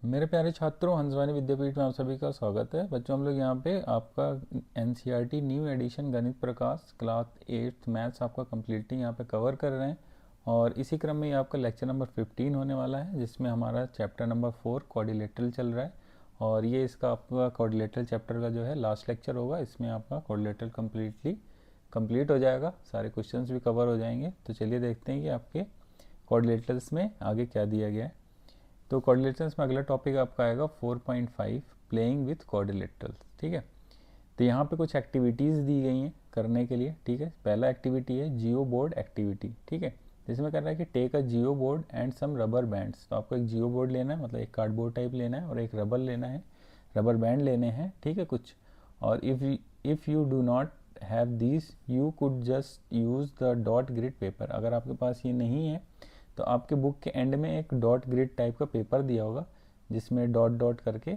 मेरे प्यारे छात्रों, हंसवानी विद्यापीठ में आप सभी का स्वागत है। बच्चों, हम लोग यहाँ पे आपका एनसीईआरटी न्यू एडिशन गणित प्रकाश क्लास 8th मैथ्स आपका कम्प्लीटली यहाँ पे कवर कर रहे हैं। और इसी क्रम में ये आपका लेक्चर नंबर 15 होने वाला है, जिसमें हमारा चैप्टर नंबर 4 कोऑर्डिनेटरल चल रहा है। और ये इसका आपका कोऑर्डिनेटरल चैप्टर का जो है लास्ट लेक्चर होगा। इसमें आपका कोऑर्डिनेटरल कंप्लीट हो जाएगा, सारे क्वेश्चंस भी कवर हो जाएंगे। तो चलिए देखते हैं कि आपके कोऑर्डिनेटर्स में आगे क्या दिया गया है। तो कोऑर्डिनेटर्स में अगला टॉपिक आपका आएगा 4.5 प्लेइंग विथ कोऑर्डिनेटर्स। ठीक है, तो यहाँ पे कुछ एक्टिविटीज़ दी गई हैं करने के लिए। ठीक है, पहला एक्टिविटी है जियो बोर्ड एक्टिविटी। ठीक है, इसमें कर रहा है कि take a geo board and some rubber bands. तो आपको एक जियो बोर्ड लेना है, मतलब एक कार्डबोर्ड टाइप लेना है, और एक रबर लेना है, रबर बैंड लेने हैं। ठीक है, कुछ। और if you do not have this you could just use the dot grid paper. अगर आपके पास ये नहीं है तो आपके बुक के एंड में एक डॉट ग्रिड टाइप का पेपर दिया होगा, जिसमें डॉट डॉट करके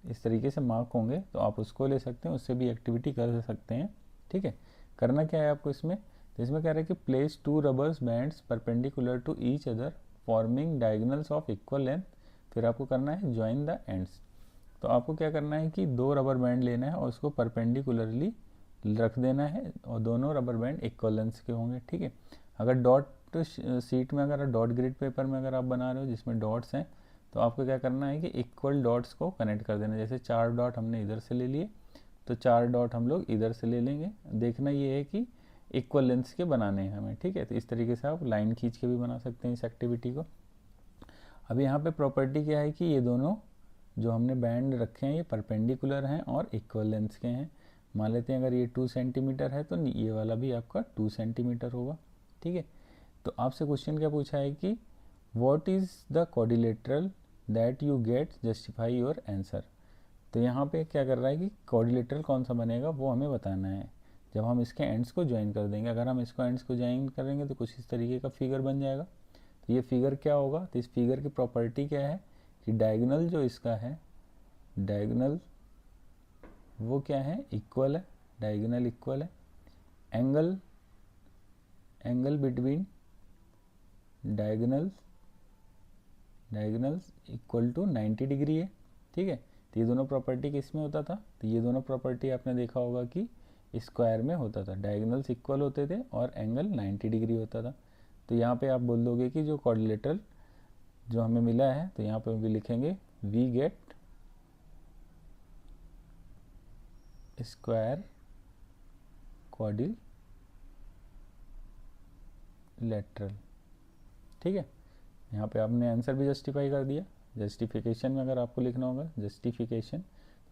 इस तरीके से मार्क होंगे, तो आप उसको ले सकते हैं, उससे भी एक्टिविटी कर सकते हैं। ठीक है, करना क्या है आपको इसमें, तो इसमें कह रहा है कि place 2 rubbers bands perpendicular to each other forming diagonals of equal length. फिर आपको करना है ज्वाइन द एंड्स। तो आपको क्या करना है कि 2 रबर बैंड लेना है और उसको परपेंडिकुलरली रख देना है, और दोनों रबर बैंड इक्वल लेंथ के होंगे। ठीक है, अगर डॉट सीट में, अगर डॉट ग्रिड पेपर में अगर आप बना रहे हो जिसमें डॉट्स हैं, तो आपको क्या करना है कि इक्वल डॉट्स को कनेक्ट कर देना। जैसे 4 डॉट हमने इधर से ले लिए, तो 4 डॉट हम लोग इधर से ले लेंगे। देखना ये है कि इक्वल लेंथ के बनाने हैं हमें। ठीक है, तो इस तरीके से आप लाइन खींच के भी बना सकते हैं इस एक्टिविटी को। अब यहाँ पे प्रॉपर्टी क्या है कि ये दोनों जो हमने बैंड रखे हैं ये परपेंडिकुलर हैं और इक्वल लेंथ के हैं। मान लेते हैं अगर ये 2 सेंटीमीटर है तो ये वाला भी आपका 2 सेंटीमीटर होगा। ठीक है, तो आपसे क्वेश्चन क्या पूछा है कि what is the quadrilateral that you get, justify your answer. तो यहाँ पे क्या कर रहा है कि कोऑर्डिनेटरल कौन सा बनेगा वो हमें बताना है जब हम इसके एंड्स को ज्वाइन कर देंगे। अगर हम इसको एंड्स को ज्वाइन करेंगे तो कुछ इस तरीके का फिगर बन जाएगा। तो ये फिगर क्या होगा, तो इस फिगर की प्रॉपर्टी क्या है कि डायगोनल जो इसका है, डायगोनल वो क्या है, इक्वल है, डायगोनल इक्वल है। Angle angle between diagonals equal to 90 degree है। ठीक है, तो ये दोनों प्रॉपर्टी किस में होता था, तो ये दोनों प्रॉपर्टी आपने देखा होगा कि स्क्वायर में होता था। डायगोनल्स इक्वल होते थे और एंगल 90 डिग्री होता था। तो यहाँ पे आप बोल दोगे कि जो कोऑर्डिनेटर जो हमें मिला है, तो यहाँ पे भी लिखेंगे वी गेट स्क्वायर क्वाड्रिलेटरल। ठीक है, यहाँ पे आपने आंसर भी जस्टिफाई कर दिया। जस्टिफिकेशन में अगर आपको लिखना होगा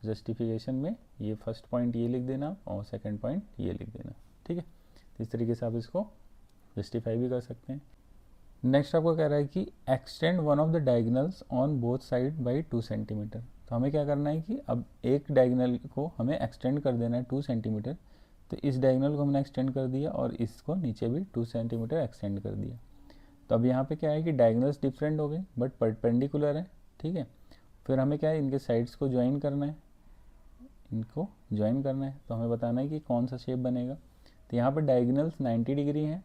जस्टिफिकेशन में ये फर्स्ट पॉइंट ये लिख देना और सेकंड पॉइंट ये लिख देना। ठीक है, तो इस तरीके से आप इसको जस्टिफाई भी कर सकते हैं। नेक्स्ट आपको कह रहा है कि extend one of the diagonals on both side by 2 centimetre. तो हमें क्या करना है कि अब एक डायगोनल को हमें एक्सटेंड कर देना है 2 सेंटीमीटर। तो इस डायगोनल को हमने एक्सटेंड कर दिया और इसको नीचे भी 2 सेंटीमीटर एक्सटेंड कर दिया। तो अब यहाँ पे क्या है कि डायगोनल्स डिफरेंट हो गए बट परपेंडिकुलर है। ठीक है, फिर हमें क्या है, इनके साइड्स को ज्वाइन करना है, इनको ज्वाइन करना है। तो हमें बताना है कि कौन सा शेप बनेगा। तो यहाँ पर डायगोनल्स 90 डिग्री हैं।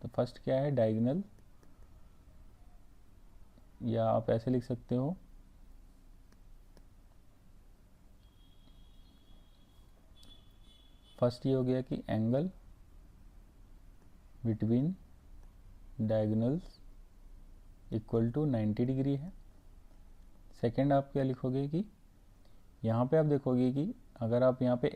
तो फर्स्ट क्या है डायगोनल, या आप ऐसे लिख सकते हो, फर्स्ट ये हो गया कि angle between diagonals equal to 90 degree है। सेकेंड आप क्या लिखोगे कि यहाँ पे आप देखोगे कि अगर आप यहाँ पे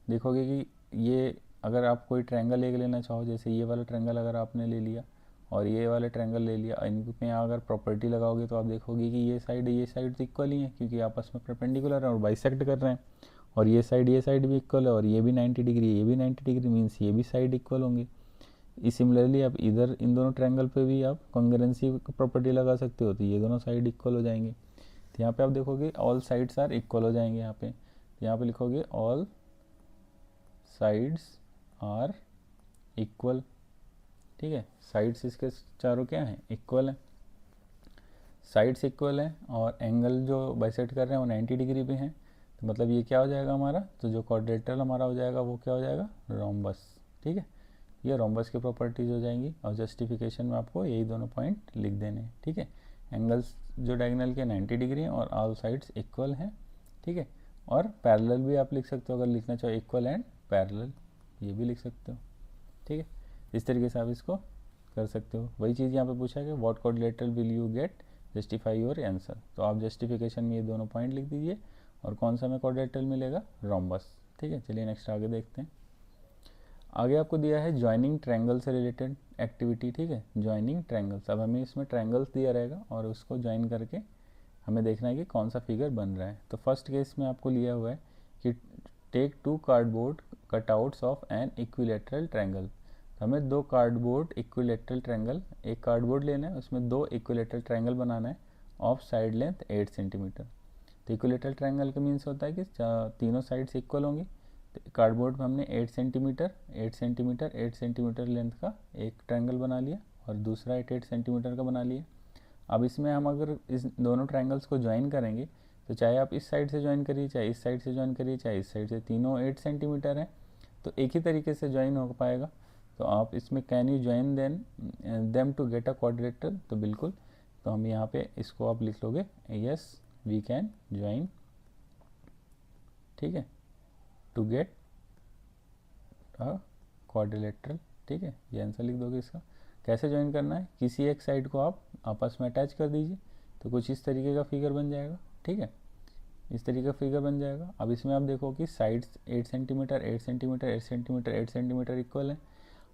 देखोगे कि ये, अगर आप कोई ट्रायंगल एक लेना चाहो, जैसे ये वाला ट्रायंगल अगर आपने ले लिया और ये वाला ट्रायंगल ले लिया, इनमें अगर प्रॉपर्टी लगाओगे तो आप देखोगे कि ये साइड तो इक्वल ही है, क्योंकि आपस में परपेंडिकुलर है और बाइसेक्ट कर रहे हैं। और ये साइड भी इक्वल है, और ये भी 90 डिग्री, ये भी 90 डिग्री, मीन्स ये भी साइड इक्वल होंगे। सिमिलरली आप इधर इन दोनों ट्रायंगल पे भी आप कॉन्ग्रुएंसी प्रॉपर्टी लगा सकते हो, तो ये दोनों साइड इक्वल हो जाएंगे। तो यहाँ पे आप देखोगे ऑल साइड्स आर इक्वल हो जाएंगे। यहाँ पे तो यहाँ पे लिखोगे ऑल साइड्स आर इक्वल। ठीक है, साइड्स इसके चारों क्या हैं, इक्वल हैं, साइड्स इक्वल हैं, और एंगल जो बाइसेक्ट कर रहे हैं वो 90 डिग्री पे हैं। तो मतलब ये क्या हो जाएगा हमारा, तो जो क्वाड्रेटरल हमारा हो जाएगा वो क्या हो जाएगा, रोम्बस। ठीक है, ये रोम्बस की प्रॉपर्टीज हो जाएंगी, और जस्टिफिकेशन में आपको यही दोनों पॉइंट लिख देने हैं। ठीक है, एंगल्स जो डायगोनल के 90 डिग्री हैं और ऑल साइड्स इक्वल हैं, ठीक है। और पैरेलल भी आप लिख सकते हो, अगर लिखना चाहो इक्वल एंड पैरेलल, ये भी लिख सकते हो, ठीक है। इस तरीके से आप इसको कर सकते हो। वही चीज़ यहाँ पे पूछा है, what coordinator will you get, justify your answer. तो आप जस्टिफिकेशन में ये दोनों पॉइंट लिख दीजिए और कौन सा हमें कोऑर्डिनेटर मिलेगा, रोम्बस, ठीक है। चलिए नेक्स्ट आगे देखते हैं। आगे आपको दिया है ज्वाइनिंग ट्रायंगल से रिलेटेड एक्टिविटी, ठीक है, ज्वाइनिंग ट्रायंगल्स। अब हमें इसमें ट्रायंगल्स दिया रहेगा और उसको ज्वाइन करके हमें देखना है कि कौन सा फिगर बन रहा है। तो फर्स्ट केस में आपको लिया हुआ है कि take 2 cardboard cutouts of an equilateral triangle. तो हमें 2 कार्डबोर्ड इक्विलेटरल ट्रायंगल, एक कार्डबोर्ड लेना है, उसमें 2 इक्विलेटरल ट्रायंगल बनाना है ऑफ साइड लेंथ 8 सेंटीमीटर। तो इक्विलेटरल ट्रायंगल का मीन्स होता है कि तीनों साइड्स इक्वल होंगी। तो कार्डबोर्ड में हमने 8 सेंटीमीटर लेंथ का एक ट्रायंगल बना लिया और दूसरा 8 सेंटीमीटर का बना लिया। अब इसमें हम अगर इस दोनों ट्रायंगल्स को ज्वाइन करेंगे तो चाहे आप इस साइड से ज्वाइन करिए, चाहे इस साइड से ज्वाइन करिए, चाहे इस साइड से, तीनों 8 सेंटीमीटर हैं तो एक ही तरीके से ज्वाइन हो पाएगा। तो आप इसमें can you join them to get a quadrilateral, तो बिल्कुल। तो हम यहाँ पे इसको आप लिख लोगे यस वी कैन ज्वाइन, ठीक है, टू गेट अ क्वाड्रिलेटरल, ठीक है। ये आंसर लिख दोगे इसका। कैसे ज्वाइन करना है, किसी एक साइड को आप आपस में अटैच कर दीजिए तो कुछ इस तरीके का फिगर बन जाएगा, ठीक है, इस तरीके का फिगर बन जाएगा। अब इसमें आप देखो कि sides 8 centimetre 8 centimetre 8 centimetre 8 centimetre equal है।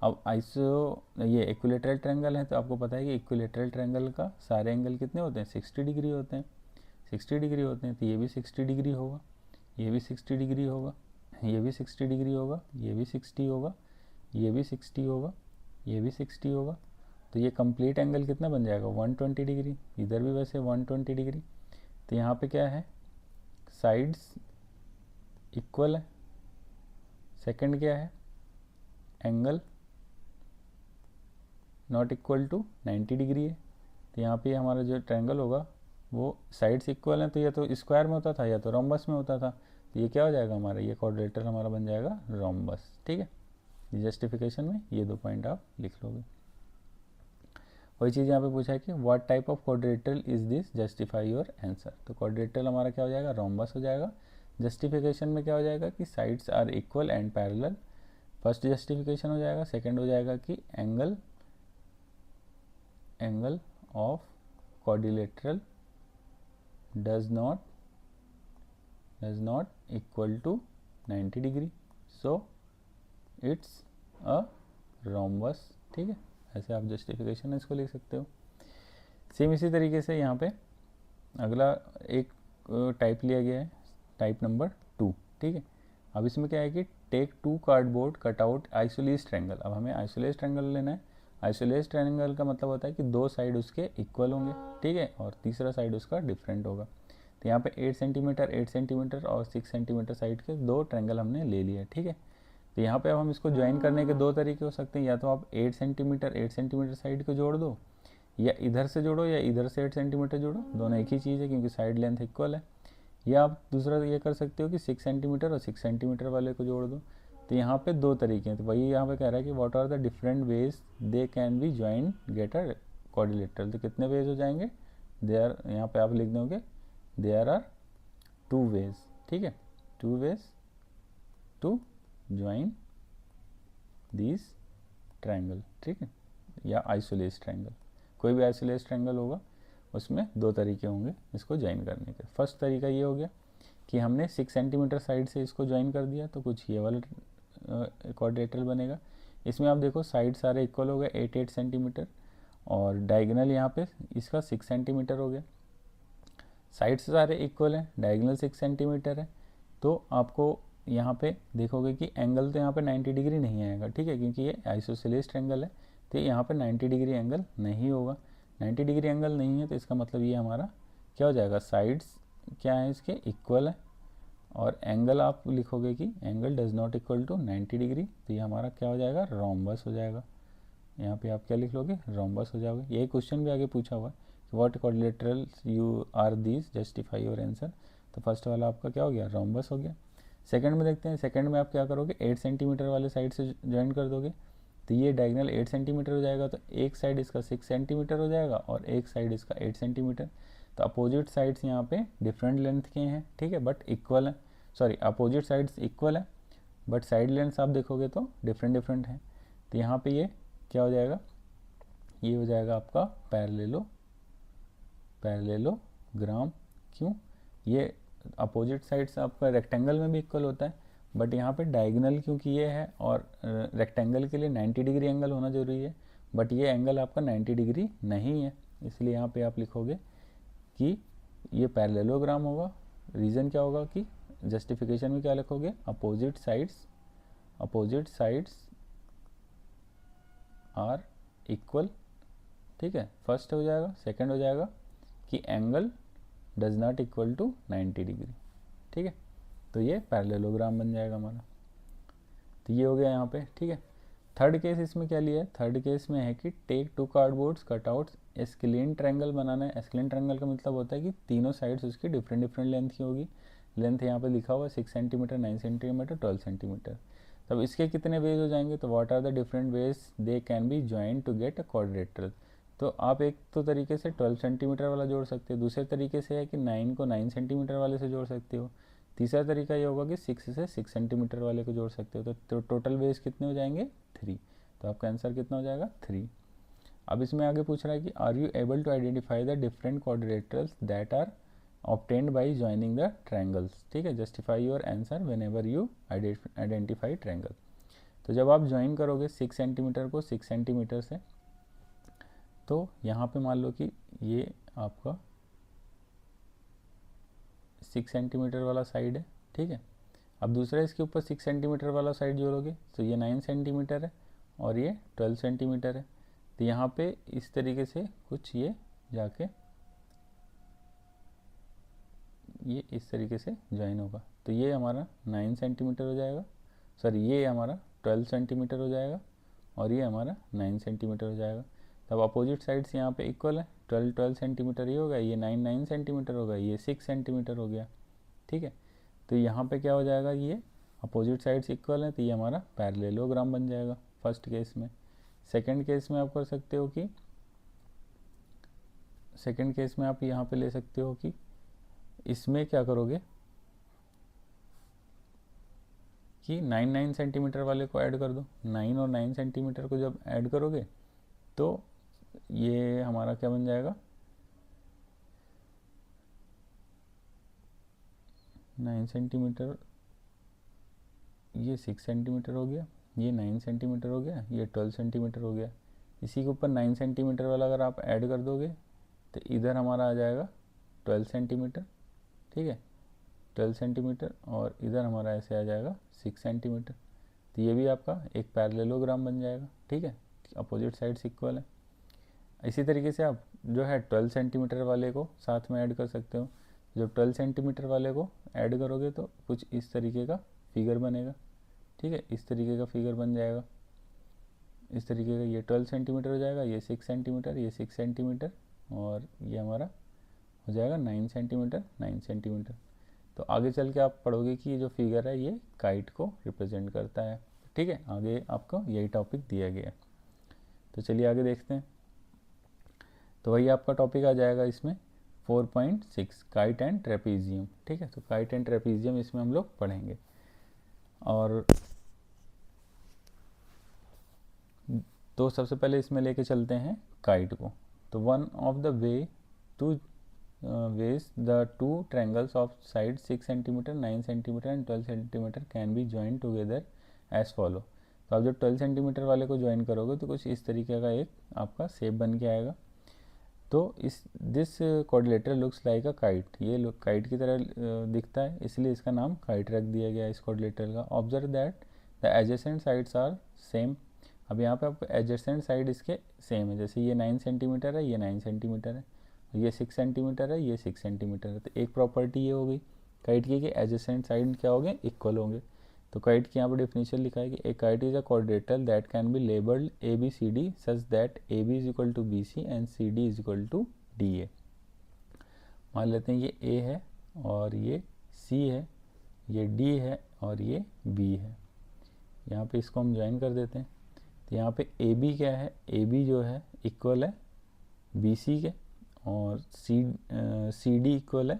अब आइसो ये इक्विलेटरल ट्रायंगल है तो आपको पता है कि इक्विलेटरल ट्रायंगल का सारे एंगल कितने होते हैं, 60 डिग्री होते हैं, 60 डिग्री होते हैं। तो ये भी 60 डिग्री होगा, ये भी 60 डिग्री होगा, ये भी 60 डिग्री होगा, ये भी 60 होगा, ये भी 60 होगा, ये भी 60 होगा। तो ये कंप्लीट एंगल कितना बन जाएगा, 120 डिग्री। इधर भी वैसे 120 डिग्री। तो यहाँ पे क्या है, साइड्स इक्वल है। सेकंड क्या है, angle not equal to 90 degree है। तो यहाँ पे हमारा जो ट्रायंगल होगा वो साइड्स इक्वल हैं, तो या तो स्क्वायर में होता था या तो रोम्बस में होता था। तो ये क्या हो जाएगा हमारा, ये क्वाड्रिलेटरल हमारा बन जाएगा रोम्बस, ठीक है। जस्टिफिकेशन में ये 2 पॉइंट आप लिख लोगे। वही चीज़ यहाँ पे पूछा है कि what type of quadrilateral is this, justify your answer. तो क्वाड्रिलेटरल हमारा क्या हो जाएगा, रोम्बस हो जाएगा। जस्टिफिकेशन में क्या हो जाएगा कि sides are equal and parallel, first justification हो जाएगा। सेकंड हो जाएगा कि angle of quadrilateral does not equal to 90 degree, so it's a rhombus, ठीक है। ऐसे आप जस्टिफिकेशन इसको लिख सकते हो। सेम इसी तरीके से यहाँ पे अगला एक टाइप लिया गया है, टाइप नंबर 2, ठीक है। अब इसमें क्या है कि take 2 cardboard cutout isosceles triangle. अब हमें आइसोलेस ट्रायंगल लेना है। आइसोलेस ट्रायंगल का मतलब होता है कि 2 साइड उसके इक्वल होंगे, ठीक है, और तीसरा साइड उसका डिफरेंट होगा। तो यहाँ पे 8 सेंटीमीटर और 6 सेंटीमीटर साइड के 2 ट्रायंगल हमने ले लिए, ठीक है। तो यहाँ पे अब हम इसको ज्वाइन करने के 2 तरीके हो सकते हैं, या तो आप 8 सेंटीमीटर साइड को जोड़ दो, या इधर से जोड़ो या इधर से 8 सेंटीमीटर जोड़ो, दोनों एक ही चीज़ है क्योंकि साइड लेंथ इक्वल है। या आप दूसरा ये कर सकते हो कि 6 सेंटीमीटर और 6 सेंटीमीटर वाले को जोड़ दो। तो यहाँ पे 2 तरीके हैं। तो वही यहाँ पे कह रहा है कि what are the different ways they can be join get a quadrilateral. तो कितने वेज हो जाएंगे, देयर, यहाँ पे आप लिख दोगे देयर आर 2 वेज, ठीक है, 2 ways to join this triangle, ठीक है, या आइसोलेस ट्रायंगल। कोई भी आइसोलेस ट्रायंगल होगा उसमें 2 तरीके होंगे इसको ज्वाइन करने के। फर्स्ट तरीका ये हो गया कि हमने 6 सेंटीमीटर साइड से इसको ज्वाइन कर दिया तो कुछ ये वाला क्वाड्रिलेटरल बनेगा। इसमें आप देखो साइड सारे इक्वल हो गए 8 सेंटीमीटर और डायगोनल यहाँ पे इसका 6 सेंटीमीटर हो गया। साइड से सारे इक्वल हैं, डायगोनल 6 सेंटीमीटर है। तो आपको यहाँ पे देखोगे कि एंगल तो यहाँ पे 90 डिग्री नहीं आएगा, ठीक है, क्योंकि ये आइसोसेलेस ट्रायंगल है। तो यहाँ पे 90 डिग्री एंगल नहीं होगा। 90 डिग्री एंगल नहीं है तो इसका मतलब ये हमारा क्या हो जाएगा, साइड्स क्या है इसके इक्वल है। और एंगल आप लिखोगे कि angle does not equal to 90 degree, तो ये हमारा क्या हो जाएगा, रोम्बस हो जाएगा। यहाँ पे आप क्या लिख लोगे, रोम्बस हो जाओगे। यही क्वेश्चन भी आगे पूछा हुआ है कि what quadrilaterals you are these, justify your answer. तो फर्स्ट वाला आपका क्या हो गया, रोम्बस हो गया। सेकंड में देखते हैं, सेकंड में आप क्या करोगे, 8 सेंटीमीटर वाले साइड से ज्वाइन कर दोगे। तो ये डायगनल 8 सेंटीमीटर हो जाएगा, तो एक साइड इसका 6 सेंटीमीटर हो जाएगा और एक साइड इसका 8 सेंटीमीटर। तो अपोजिट साइड्स यहाँ पे डिफरेंट लेंथ के हैं, ठीक है, बट इक्वल है, सॉरी अपोजिट साइड्स इक्वल है बट साइड लेंथ्स आप देखोगे तो डिफरेंट डिफरेंट हैं। तो यहाँ पे ये क्या हो जाएगा, ये हो जाएगा आपका पैरेललोग्राम। क्यों, ये अपोजिट साइड्स आपका रेक्टेंगल में भी इक्वल होता है, बट यहाँ पे डायगोनल क्योंकि ये है और रेक्टेंगल के लिए 90 डिग्री एंगल होना जरूरी है, बट ये एंगल आपका 90 डिग्री नहीं है, इसलिए यहाँ पे आप लिखोगे कि ये पैरेललोग्राम होगा। रीज़न क्या होगा कि जस्टिफिकेशन में क्या लिखोगे, अपोजिट साइड्स आर इक्वल, ठीक है, फर्स्ट हो जाएगा। सेकंड हो जाएगा कि angle does not equal to 90 degree, ठीक है, तो ये पैरेललोग्राम बन जाएगा हमारा। तो ये हो गया यहाँ पे, ठीक है। थर्ड केस इसमें क्या लिया है, थर्ड केस में है कि टेक 2 कार्डबोर्ड्स कटआउट्स एस्केलिन ट्रायंगल बनाना है। एस्केलिन ट्रायंगल का मतलब होता है कि तीनों साइड्स उसकी डिफरेंट डिफरेंट लेंथ की होगी। लेंथ यहाँ पे लिखा हुआ है 6 सेंटीमीटर, 9 सेंटीमीटर, 12 सेंटीमीटर। तब इसके कितने वेज हो जाएंगे, तो what are the different ways they can be join to get a quadrilateral. तो आप एक तो तरीके से 12 सेंटीमीटर वाला जोड़ सकते हो, दूसरे तरीके से है कि 9 को 9 सेंटीमीटर वाले से जोड़ सकते हो, तीसरा तरीका ये होगा कि 6 से 6 सेंटीमीटर वाले को जोड़ सकते हो। तो टोटल वेज कितने हो जाएंगे, 3। तो आपका आंसर कितना हो जाएगा, 3। अब इसमें आगे पूछ रहा है कि are you able to identify the different quadrilaterals that are obtained by joining the triangles, ठीक है, justify your answer whenever you identify triangle. तो जब आप ज्वाइन करोगे 6 सेंटीमीटर को 6 सेंटीमीटर से, तो यहाँ पे मान लो कि ये आपका 6 सेंटीमीटर वाला साइड है, ठीक है। अब दूसरा इसके ऊपर 6 सेंटीमीटर वाला साइड जोड़ोगे तो ये 9 सेंटीमीटर है और ये 12 सेंटीमीटर है। तो यहाँ पे इस तरीके से कुछ ये जाके ये इस तरीके से ज्वाइन होगा, तो ये हमारा 9 सेंटीमीटर हो जाएगा, सॉरी ये हमारा 12 सेंटीमीटर हो जाएगा और ये हमारा 9 सेंटीमीटर हो जाएगा। तब अपोजिट साइड्स यहाँ पे इक्वल है, 12 सेंटीमीटर ये होगा, ये 9 सेंटीमीटर होगा, ये 6 सेंटीमीटर हो गया, ठीक है। तो यहाँ पे क्या हो जाएगा, ये अपोजिट साइड्स इक्वल है, तो ये हमारा पैरेललोग्राम बन जाएगा फर्स्ट केस में। सेकंड केस में आप कर सकते हो कि सेकंड केस में आप यहाँ पे ले सकते हो कि इसमें क्या करोगे कि 9 सेंटीमीटर वाले को ऐड कर दो। 9 और 9 सेंटीमीटर को जब ऐड करोगे तो ये हमारा क्या बन जाएगा, 9 सेंटीमीटर, ये 6 सेंटीमीटर हो गया, ये 9 सेंटीमीटर हो गया, ये 12 सेंटीमीटर हो गया। इसी के ऊपर 9 सेंटीमीटर वाला अगर आप ऐड कर दोगे तो इधर हमारा आ जाएगा 12 सेंटीमीटर, ठीक है, 12 सेंटीमीटर, और इधर हमारा ऐसे आ जाएगा 6 सेंटीमीटर। तो ये भी आपका एक पैरेललोग्राम बन जाएगा, ठीक है, अपोजिट साइड्स इक्वल है। इसी तरीके से आप जो है 12 सेंटीमीटर वाले को साथ में ऐड कर सकते हो। जब 12 सेंटीमीटर वाले को ऐड करोगे तो कुछ इस तरीके का फिगर बनेगा, ठीक है, इस तरीके का फिगर बन जाएगा, इस तरीके का। ये 12 सेंटीमीटर हो जाएगा, ये 6 सेंटीमीटर, ये 6 सेंटीमीटर, और ये हमारा हो जाएगा 9 सेंटीमीटर, 9 सेंटीमीटर। तो आगे चल के आप पढ़ोगे कि ये जो फिगर है ये काइट को रिप्रेजेंट करता है, ठीक है। आगे आपको यही टॉपिक दिया गया है, तो चलिए आगे देखते हैं। तो वही आपका टॉपिक आ जाएगा इसमें 4.6 काइट एंड ट्रेपीजियम, ठीक है। तो काइट एंड ट्रेपीजियम इसमें हम लोग पढ़ेंगे। और तो सबसे पहले इसमें लेके चलते हैं काइट को। तो one of the way to ways the two triangles of side 6 cm, 9 cm and 12 cm can be joined together as follow। तो आप जब 12 सेंटीमीटर वाले को ज्वाइन करोगे तो कुछ इस तरीके का एक आपका शेप बन के आएगा। तो इस this quadrilateral looks like a kite, ये काइट की तरह दिखता है, इसलिए इसका नाम काइट रख दिया गया इस क्वाड्रिलेटरल का। Observe that the adjacent sides are same. अब यहाँ पे आपको एडजेसेंट साइड इसके सेम है, जैसे ये 9 सेंटीमीटर है, ये 9 सेंटीमीटर है, ये 6 सेंटीमीटर है, ये 6 सेंटीमीटर है। तो एक प्रॉपर्टी ये हो गई काइट की कि एडजेसेंट साइड क्या होंगे, इक्वल होंगे। तो काइट की यहाँ पर डेफिनेशन लिखा है कि a kite is a quadrilateral that can be labelled A B C D such that A B is equal to B C and C D is equal to D A. मान लेते हैं ये ए है और ये सी है, ये डी है और ये बी है। यहाँ पे इसको हम ज्वाइन कर देते हैं। तो यहाँ पे ए बी क्या है, ए बी जो है इक्वल है बी सी के, और सी डी इक्वल है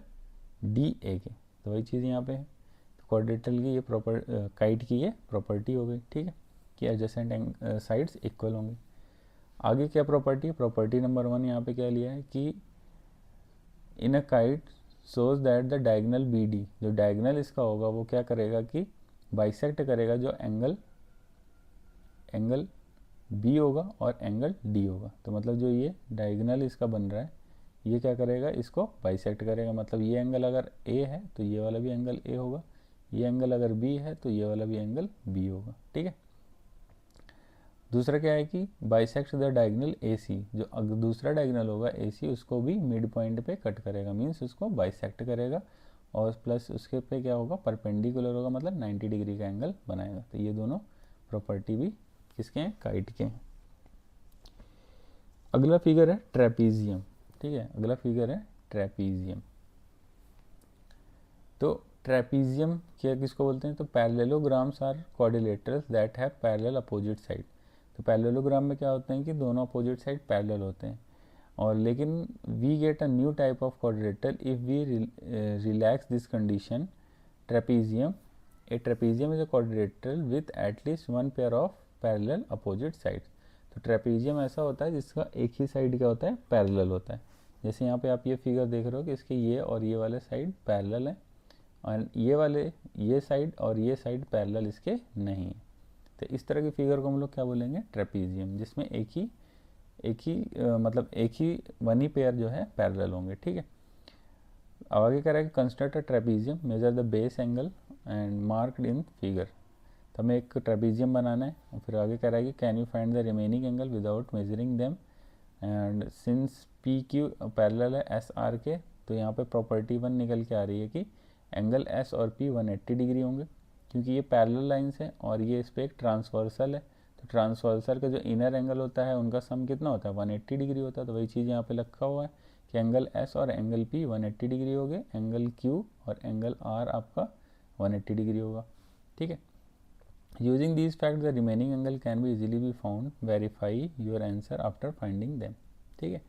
डी ए के। तो वही चीज़ यहाँ पे है। तो क्वाड्रेटल की ये काइट की ये प्रॉपर्टी हो गई, ठीक है, कि एडजेसेंट साइड्स इक्वल होंगे। आगे क्या प्रॉपर्टी है, प्रॉपर्टी नंबर 1 यहाँ पे क्या लिया है कि in a kite shows that the diagonal B D, जो डायगोनल इसका होगा वो क्या करेगा कि बाइसेक्ट करेगा जो एंगल बी होगा और एंगल डी होगा। तो मतलब जो ये डायगोनल इसका बन रहा है ये क्या करेगा, इसको बाइसेक्ट करेगा। मतलब ये एंगल अगर ए है तो ये वाला भी एंगल ए होगा, ये एंगल अगर बी है तो ये वाला भी एंगल बी होगा, ठीक है। दूसरा क्या है कि बाइसेक्ट द डायगोनल ए सी, जो अगर दूसरा डायगोनल होगा ए सी उसको भी मिड पॉइंट पे कट करेगा, मीन्स उसको बाइसेक्ट करेगा, और प्लस उसके पे क्या होगा, परपेंडिकुलर होगा, मतलब 90 डिग्री का एंगल बनाएगा। तो ये दोनों प्रॉपर्टी भी किसके हैं, काइट के हैं। अगला फिगर है ट्रेपीजियम, ठीक है, अगला फिगर है ट्रेपीजियम। तो ट्रेपीजियम क्या किसको बोलते हैं, तो parallelograms are quadrilaterals that have parallel opposite side. तो पैरेललोग्राम में क्या होते हैं कि दोनों अपोजिट साइड पैरेलल होते हैं, और लेकिन we get a new type of quadrilateral if we relax this condition. Trapezium, a trapezium is a quadrilateral with at least one pair of parallel opposite sides. तो ट्रेपीजियम ऐसा होता है जिसका एक ही साइड क्या होता है, पैरेलल होता है। जैसे यहाँ पे आप ये फिगर देख रहे हो कि इसके ये और ये वाले साइड पैरेलल हैं, और ये साइड और ये साइड पैरेलल इसके नहीं है। तो इस तरह की फिगर को हम लोग क्या बोलेंगे, ट्रेपीजियम, जिसमें एक ही मतलब एक ही वन ही पेयर जो है पैरेलल होंगे, ठीक है। अब आगे कह रहा है कि construct a trapezium, measure the base angle and marked in figure. तो हमें एक ट्रेपीजियम बनाना है, और फिर आगे कह रहा है कि can you find the remaining angle without measuring them, and since P Q parallel है एस आर के, तो यहाँ पे प्रॉपर्टी 1 निकल के आ रही है कि एंगल एस और पी 180 डिग्री होंगे, क्योंकि ये पैरेलल लाइंस है और ये इस पर एक ट्रांसवर्सल है। तो ट्रांसवर्सल का जो इनर एंगल होता है उनका सम कितना होता है, 180 डिग्री होता है। तो वही चीज़ यहाँ पे लिखा हुआ है कि एंगल एस और एंगल पी 180 डिग्री हो गए, एंगल क्यू और एंगल आर आपका 180 डिग्री होगा, ठीक है। Using these fact the remaining angle can be easily be found, verify your answer after finding them, ठीक है।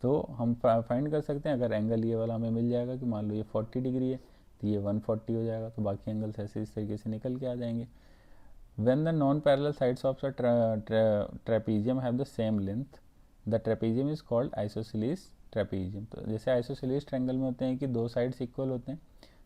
तो हम फाइंड कर सकते हैं, अगर एंगल ये वाला हमें मिल जाएगा कि मान लो ये 40 डिग्री है तो ये 140 हो जाएगा, तो बाकी एंगल्स ऐसे इस तरीके से निकल के आ जाएंगे। When the non parallel sides of trapezium have the same length, the trapezium is called isosceles trapezium. तो जैसे आइसोसेलेस ट्रायंगल में होते हैं कि दो साइड्स इक्वल होते हैं,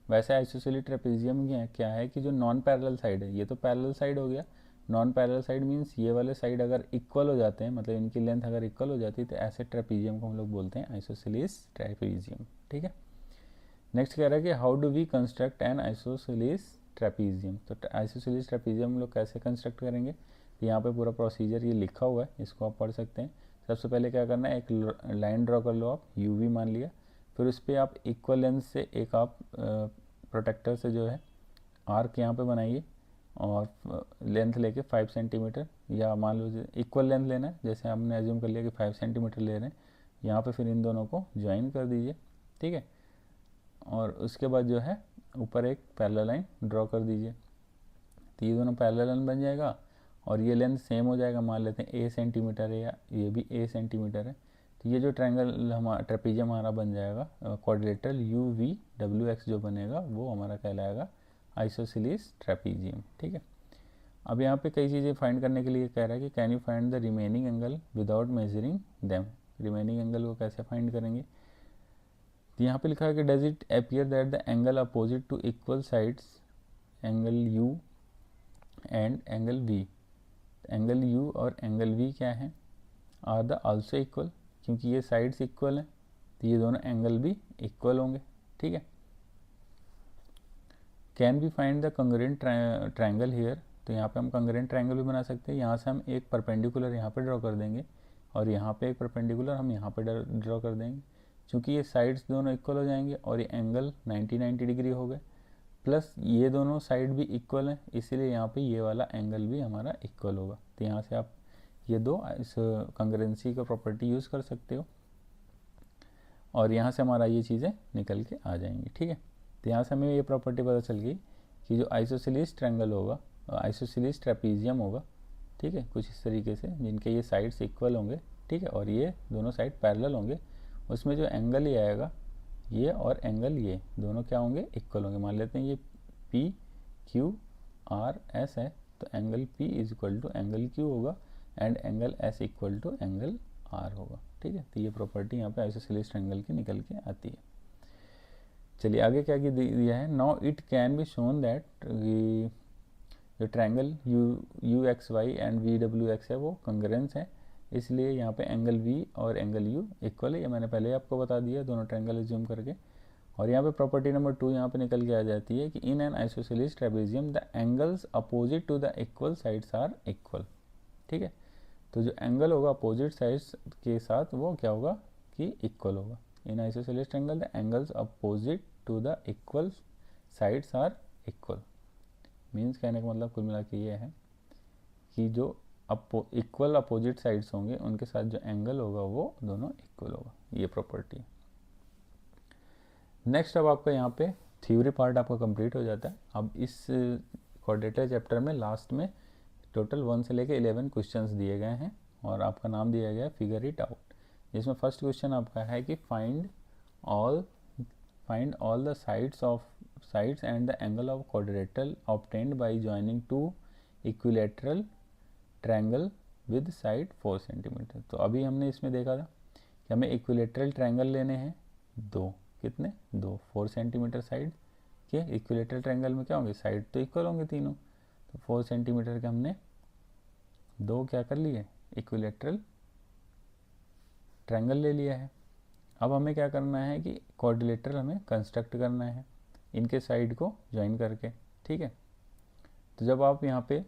वैसे आइसोसेलेस ट्रेपीजियम क्या है कि जो नॉन पैरेलल साइड है, ये तो पैरेलल साइड हो गया, नॉन पैरेलल साइड मीन्स ये वाले साइड अगर इक्वल हो जाते हैं, मतलब इनकी लेंथ अगर इक्वल हो जाती है, तो ऐसे ट्रेपीजियम को हम लोग बोलते हैं आइसोसेलेस ट्रेपीजियम, ठीक है। नेक्स्ट कह रहा है कि how do we construct an isosceles trapezium. तो आइसोसेलेस ट्रेपीजियम हम लोग कैसे कंस्ट्रक्ट करेंगे, तो यहाँ पे पूरा प्रोसीजर ये लिखा हुआ है, इसको आप पढ़ सकते हैं। सबसे पहले क्या करना है, एक लाइन ड्रॉ कर लो आप, यू वी मान लिया, फिर उस पर आप इक्वल लेंथ से एक आप प्रोटेक्टर से जो है आर्क यहाँ पे बनाइए, और लेंथ लेके 5 सेंटीमीटर, या मान लो इक्वल लेंथ लेना है, जैसे हमने एज्यूम कर लिया कि 5 सेंटीमीटर ले रहे हैं, यहाँ पे फिर इन दोनों को ज्वाइन कर दीजिए, ठीक है। और उसके बाद जो है ऊपर एक पैरेलल लाइन ड्रॉ कर दीजिए, तो ये दोनों पैरेलल लाइन बन जाएगा, और ये लेंथ सेम हो जाएगा, मान लेते हैं ए सेंटीमीटर है या ये भी ए सेंटीमीटर है। तो ये जो ट्रायंगल हमारा ट्रेपीजियम हमारा बन जाएगा quadrilateral you V W x जो बनेगा वो हमारा कहलाएगा आइसोसेलेस ट्रेपीजियम, ठीक है। अब यहाँ पे कई चीज़ें फाइंड करने के लिए कह रहा है कि can you find the remaining angle without measuring them. Remaining angle को कैसे फाइंड करेंगे, तो यहाँ पे लिखा है कि does it appear that the angle opposite to equal sides, angle U and angle V. Angle U और एंगल वी क्या है, आर द आल्सो इक्वल, क्योंकि ये साइड्स इक्वल हैं तो ये दोनों एंगल भी इक्वल होंगे, ठीक है। Can be find the congruent triangle here. तो यहाँ पे हम कंग्रुएंट ट्रायंगल भी बना सकते हैं, यहाँ से हम एक परपेंडिकुलर यहाँ पे ड्रॉ कर देंगे, और यहाँ पे एक परपेंडिकुलर हम यहाँ पे ड्रॉ कर देंगे, क्योंकि ये साइड्स दोनों इक्वल हो जाएंगे और ये एंगल 90 डिग्री हो गए, प्लस ये दोनों साइड भी इक्वल हैं, इसीलिए यहाँ पे ये वाला एंगल भी हमारा इक्वल होगा। तो यहाँ से आप ये दो इस कंग्रुएंसी का प्रॉपर्टी यूज़ कर सकते हो, और यहाँ से हमारा ये चीज़ें निकल के आ जाएंगी, ठीक है। तो यहाँ से हमें ये प्रॉपर्टी पता चल गई कि जो आइसोसेलेस ट्रायंगल होगा, आइसोसेलेस ट्रेपीजियम होगा, ठीक है, कुछ इस तरीके से जिनके ये साइड्स इक्वल होंगे, ठीक है, और ये दोनों साइड पैरेलल होंगे, उसमें जो एंगल ये आएगा ये और एंगल ये दोनों क्या होंगे, इक्वल होंगे। मान लेते हैं ये पी क्यू आर एस है, तो angle P is equal to angle Q होगा and angle S equal to angle R होगा। ठीक है, तो ये प्रॉपर्टी यहाँ पे आइसोसेलेस ट्रायंगल की निकल के आती है। चलिए आगे क्या दिया है, now it can be shown that जो triangle U X Y and V W X है वो कंग्रेंस है, इसलिए यहाँ पे एंगल वी और एंगल यू इक्वल है। ये मैंने पहले ही आपको बता दिया दोनों ट्रायंगल एज्यूम करके। और यहाँ पे प्रॉपर्टी नंबर 2 यहाँ पे निकल के आ जाती है कि in an isosceles trapezium the angles opposite to the equal sides are equal. ठीक है, तो जो एंगल होगा अपोजिट साइड्स के साथ वो क्या होगा कि इक्वल होगा। In isosceles triangle the angles opposite to the equal sides are equal. Means कहने का मतलब कुल मिला के ये है कि जो इक्वल अपोजिट साइड्स होंगे उनके साथ जो एंगल होगा वो दोनों इक्वल होगा, ये प्रॉपर्टी। नेक्स्ट अब आपका यहाँ पे थ्योरी पार्ट आपका कंप्लीट हो जाता है। अब इस क्वाड्रेटर चैप्टर में लास्ट में टोटल 1 से लेके 11 क्वेश्चंस दिए गए हैं और आपका नाम दिया गया है फिगर इट आउट, जिसमें फर्स्ट क्वेश्चन आपका है कि find all the sides and the angle of क्वाड्रेटर obtained by joining two equilateral triangle with side 4 centimetre. तो अभी हमने इसमें देखा था कि हमें इक्विलैटरल ट्रायंगल लेने हैं दो, कितने, 2 4 सेंटीमीटर साइड के। इक्विलैटरल ट्रायंगल में क्या होंगे, साइड तो इक्वल होंगे तीनों, तो 4 सेंटीमीटर के हमने दो क्या कर लिए, इक्विलैटरल ट्रायंगल ले लिया है। अब हमें क्या करना है कि क्वाड्रिलेटरल हमें कंस्ट्रक्ट करना है इनके साइड को ज्वाइन करके। ठीक है, तो जब आप यहाँ पे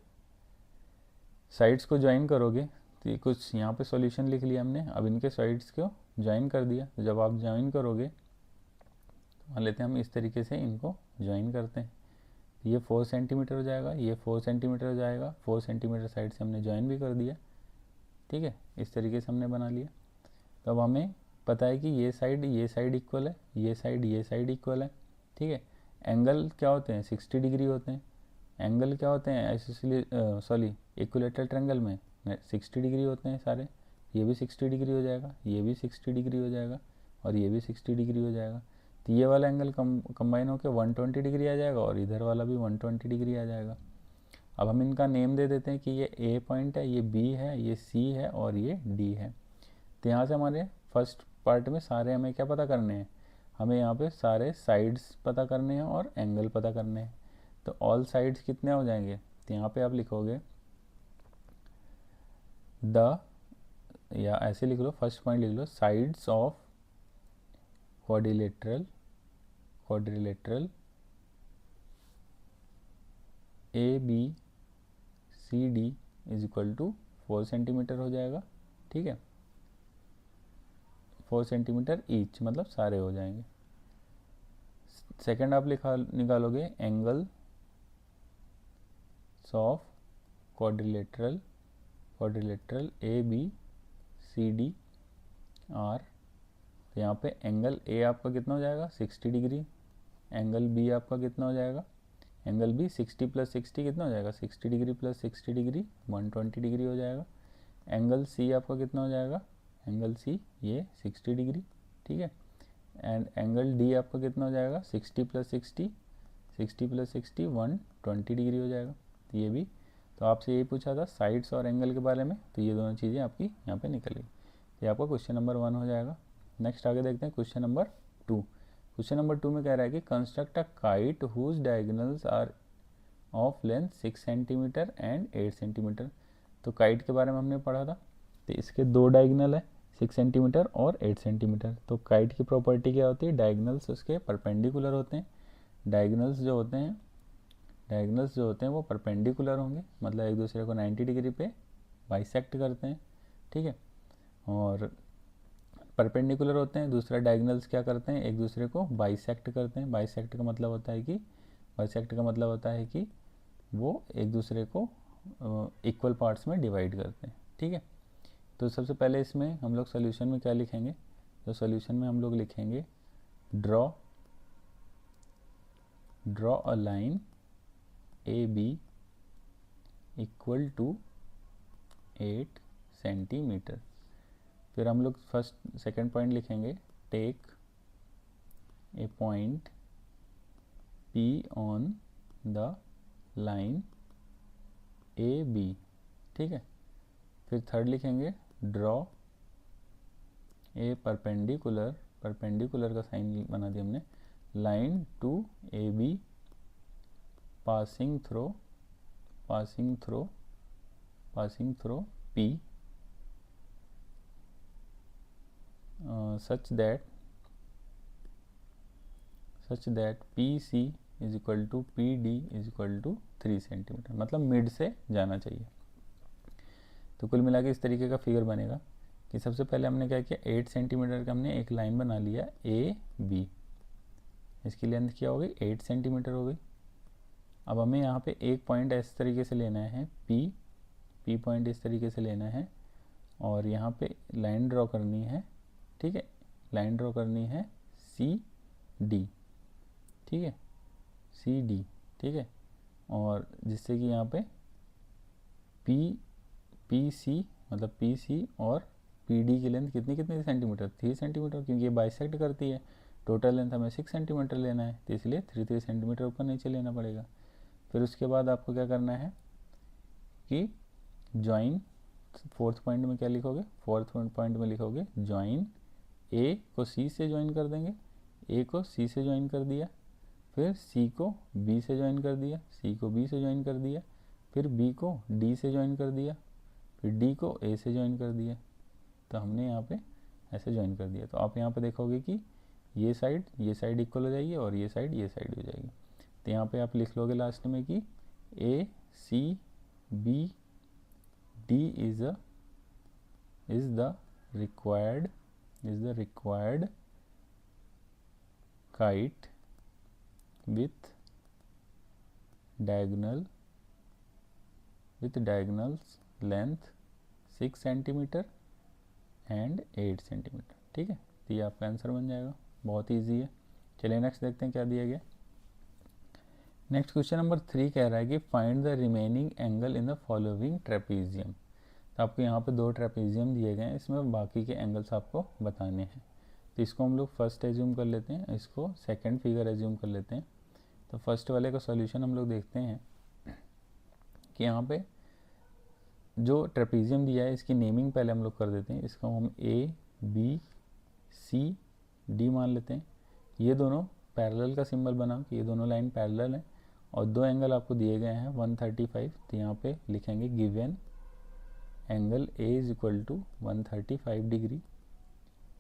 साइड्स को ज्वाइन करोगे तो ये कुछ यहाँ पे सॉल्यूशन लिख लिया हमने। अब इनके साइड्स को ज्वाइन कर दिया, तो जब आप ज्वाइन करोगे तो मान लेते हैं हम इस तरीके से इनको ज्वाइन करते हैं, ये 4 सेंटीमीटर हो जाएगा, ये 4 सेंटीमीटर हो जाएगा। 4 सेंटीमीटर साइड से हमने ज्वाइन भी कर दिया। ठीक है, इस तरीके से हमने बना लिया। तो अब हमें पता है कि ये साइड इक्वल है, ये साइड इक्वल है। ठीक है, एंगल क्या होते हैं, 60 डिग्री होते हैं। एंगल क्या होते हैं इक्विलैटरल ट्रायंगल में 60 डिग्री होते हैं सारे। ये भी 60 डिग्री हो जाएगा, ये भी 60 डिग्री हो जाएगा और ये भी 60 डिग्री हो जाएगा। तो ये वाला एंगल कंबाइन होकर 120 डिग्री आ जाएगा और इधर वाला भी 120 डिग्री आ जाएगा। अब हम इनका नेम दे देते हैं कि ये ए पॉइंट है, ये बी है, ये सी है और ये डी है। तो यहाँ से हमारे फर्स्ट पार्ट में सारे हमें क्या पता करने हैं, हमें यहाँ पे सारे साइड्स पता करने हैं और एंगल पता करने हैं। तो ऑल साइड्स कितने हो जाएंगे, तो यहाँ पे आप लिखोगे या ऐसे लिख लो, फर्स्ट पॉइंट लिख लो, sides of quadrilateral A B C D is equal to 4 centimetre हो जाएगा। ठीक है, 4 सेंटीमीटर ईच मतलब सारे हो जाएंगे। सेकंड आप निकालोगे angle of quadrilateral A B C D are. तो यहाँ पे एंगल ए आपका कितना हो जाएगा, 60 डिग्री। एंगल बी आपका कितना हो जाएगा, एंगल बी 60 + 60 कितना हो जाएगा, 60 डिग्री + 60 डिग्री 120 डिग्री हो जाएगा। एंगल सी आपका कितना हो जाएगा, एंगल सी ये 60 डिग्री। ठीक है, एंड एंगल डी आपका कितना हो जाएगा, 60 + 60 120 डिग्री हो जाएगा। तो ये भी, तो आपसे यही पूछा था साइड्स और एंगल के बारे में, तो ये दोनों चीज़ें आपकी यहाँ पे निकल गई। ये आपका क्वेश्चन नंबर 1 हो जाएगा। नेक्स्ट आगे देखते हैं क्वेश्चन नंबर 2। क्वेश्चन नंबर 2 में कह रहा है कि construct a kite whose diagonals are of length 6 centimeter and 8 centimeter. तो काइट के बारे में हमने पढ़ा था, तो इसके दो डायगोनल है 6 सेंटीमीटर और 8 सेंटीमीटर। तो काइट की प्रॉपर्टी क्या होती है, डायगोनल्स उसके परपेंडिकुलर होते हैं। डायगोनल्स जो होते हैं वो परपेंडिकुलर होंगे, मतलब एक दूसरे को 90 डिग्री पे बाइसेक्ट करते हैं। ठीक है, और परपेंडिकुलर होते हैं, दूसरा डायगोनल्स क्या करते हैं, एक दूसरे को बाइसेक्ट करते हैं। बाइसेक्ट का मतलब होता है कि वो एक दूसरे को इक्वल पार्ट्स में डिवाइड करते हैं। ठीक है, तो सबसे पहले इसमें हम लोग सोल्यूशन में क्या लिखेंगे, तो सोल्यूशन में हम लोग लिखेंगे draw a line A B equal to 8 centimeter. फिर हम लोग सेकंड पॉइंट लिखेंगे, take a point P on the line AB, ठीक है। फिर थर्ड लिखेंगे, ड्रॉ ए परपेंडिकुलर, परपेंडिकुलर का साइन बना दिया हमने, line to AB passing through P such that PC is equal to PD is equal to 3 centimetre, मतलब mid से जाना चाहिए। तो कुल मिला के इस तरीके का फिगर बनेगा कि सबसे पहले हमने क्या किया, 8 सेंटीमीटर का हमने एक लाइन बना लिया AB, इसकी लेंथ क्या हो गई, 8 सेंटीमीटर हो गई। अब हमें यहाँ पे एक पॉइंट इस तरीके से लेना है P पॉइंट इस तरीके से लेना है, और यहाँ पे लाइन ड्रॉ करनी है, ठीक है। लाइन ड्रॉ करनी है CD, ठीक है, CD, ठीक है। और जिससे कि यहाँ पे PC मतलब PC और PD की लेंथ कितनी कितनी सेंटीमीटर, 3 सेंटीमीटर, क्योंकि ये बाइसेक्ट करती है। टोटल लेंथ हमें 6 सेंटीमीटर लेना है, तो इसलिए 3 सेंटीमीटर ऊपर नीचे लेना पड़ेगा। फिर उसके बाद आपको क्या करना है कि ज्वाइन, फोर्थ पॉइंट में क्या लिखोगे, फोर्थ पॉइंट में लिखोगे ज्वाइन A को C से ज्वाइन कर देंगे, A को C से ज्वाइन कर दिया, फिर C को B से ज्वाइन कर दिया, C को B से ज्वाइन कर दिया, फिर B को D से ज्वाइन कर दिया, फिर D को A से ज्वाइन कर दिया। तो हमने यहाँ पे ऐसे ज्वाइन कर दिया। तो आप यहाँ पे देखोगे कि ये साइड इक्वल हो जाएगी और ये साइड हो जाएगी। तो यहाँ पे आप लिख लोगे लास्ट में कि ACBD is the required kite with diagonals length 6 centimeter and 8 centimetre, ठीक है। तो ये आपका आंसर बन जाएगा, बहुत ईजी है। चलिए नेक्स्ट देखते हैं क्या दिया गया। नेक्स्ट क्वेश्चन नंबर 3 कह रहा है कि find the remaining angle in the following trapezium. तो आपको यहाँ पे 2 ट्रेपीजियम दिए गए हैं, इसमें बाकी के एंगल्स आपको बताने हैं। तो इसको हम लोग फर्स्ट एज्यूम कर लेते हैं, इसको सेकंड फिगर एज्यूम कर लेते हैं। तो फर्स्ट वाले का सॉल्यूशन हम लोग देखते हैं कि यहाँ पे जो ट्रेपीजियम दिया है इसकी नेमिंग पहले हम लोग कर देते हैं। इसको हम ABCD मान लेते हैं। ये दोनों पैरेलल का सिंबल बना कि ये दोनों लाइन पैरेलल हैं, और 2 एंगल आपको दिए गए हैं 135। तो यहाँ पे लिखेंगे given angle A is equal to 135 degree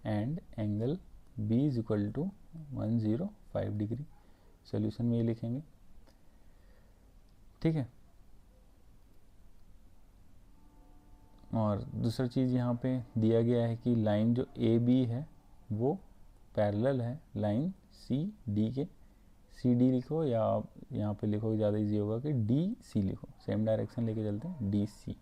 and angle B is equal to 105 degree. Solution में ये लिखेंगे, ठीक है। और दूसरा चीज़ यहाँ पे दिया गया है कि लाइन जो AB है वो पैरेलल है लाइन CD के। CD लिखो, या आप यहाँ पे लिखो, ज़्यादा इजी होगा कि DC लिखो, सेम डायरेक्शन लेके चलते हैं, DC।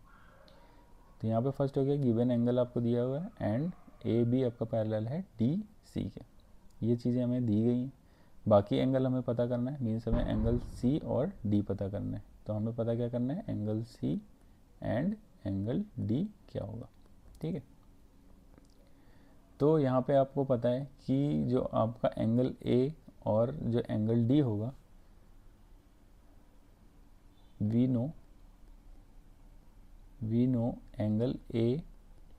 तो यहाँ पे फर्स्ट हो गया गिवन एंगल आपको दिया हुआ है एंड AB आपका पैरेलल है DC के। ये चीज़ें हमें दी गई हैं। बाकी एंगल हमें पता करना है, मीन्स हमें एंगल C और D पता करना है। तो हमें पता क्या करना है, angle C and angle D क्या होगा, ठीक है। तो यहाँ पे आपको पता है कि जो आपका एंगल A और जो एंगल D होगा, we know angle A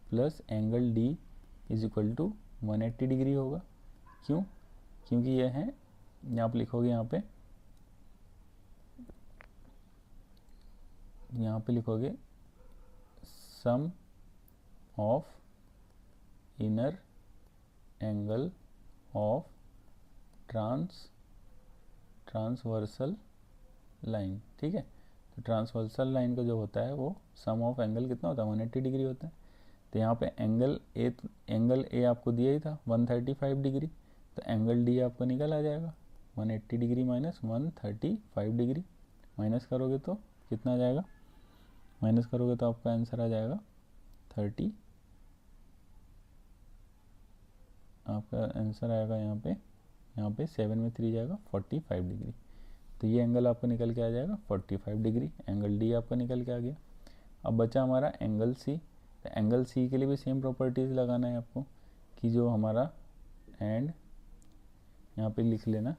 plus angle D is equal to 180 degree होगा। क्यों? क्योंकि यह है, आप लिखोगे यहाँ पे लिखोगे sum of inner angle of transversal line, ठीक है। तो ट्रांसवर्सल लाइन का जो होता है वो सम ऑफ एंगल कितना होता है, 180 डिग्री होता है। तो यहाँ पे एंगल ए आपको दिया ही था 135 डिग्री, तो एंगल डी आपको निकल आ जाएगा 180 डिग्री माइनस 135 डिग्री। माइनस करोगे तो कितना आ जाएगा, माइनस करोगे तो आपका आंसर आ जाएगा 30, आपका आंसर आएगा यहाँ पे 7 में 3 जाएगा 45 डिग्री। तो ये एंगल आपको निकल के आ जाएगा 45 डिग्री, एंगल डी आपका निकल के आ गया। अब बचा हमारा एंगल सी। तो एंगल सी के लिए भी सेम प्रॉपर्टीज़ लगाना है आपको कि जो हमारा एंड यहाँ पे लिख लेना,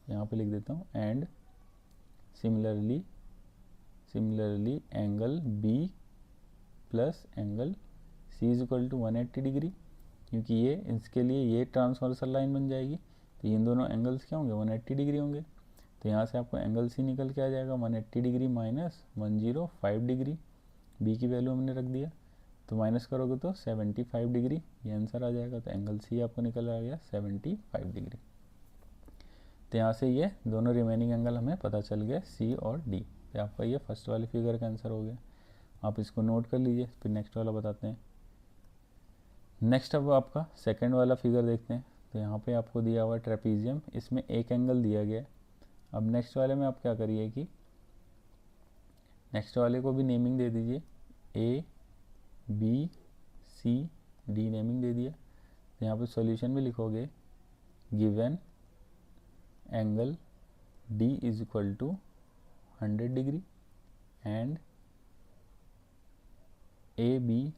यहाँ पे लिख देता हूँ and similarly angle B plus angle C is equal to 180 degree, क्योंकि ये इसके लिए ये ट्रांसवर्सल लाइन बन जाएगी। तो इन दोनों एंगल्स क्या होंगे 180 डिग्री होंगे। तो यहाँ से आपको एंगल सी निकल के आ जाएगा 180 डिग्री माइनस 105 डिग्री, बी की वैल्यू हमने रख दिया। तो माइनस करोगे तो 75 डिग्री, ये आंसर आ जाएगा। तो एंगल सी आपको निकल आ गया 75 डिग्री। तो यहाँ से ये दोनों रिमेनिंग एंगल हमें पता चल गया सी और डी। तो आपका ये फर्स्ट वाले फिगर का आंसर हो गया। आप इसको नोट कर लीजिए, फिर नेक्स्ट वाला बताते हैं। नेक्स्ट अब आपका सेकंड वाला फिगर देखते हैं। तो यहाँ पे आपको दिया हुआ ट्रेपीजियम, इसमें एक एंगल दिया गया है। अब नेक्स्ट वाले में आप क्या करिए कि नेक्स्ट वाले को भी नेमिंग दे दीजिए, A B C D naming दे दिया। तो यहाँ पे सॉल्यूशन भी लिखोगे given angle D is equal to 100 degree and A B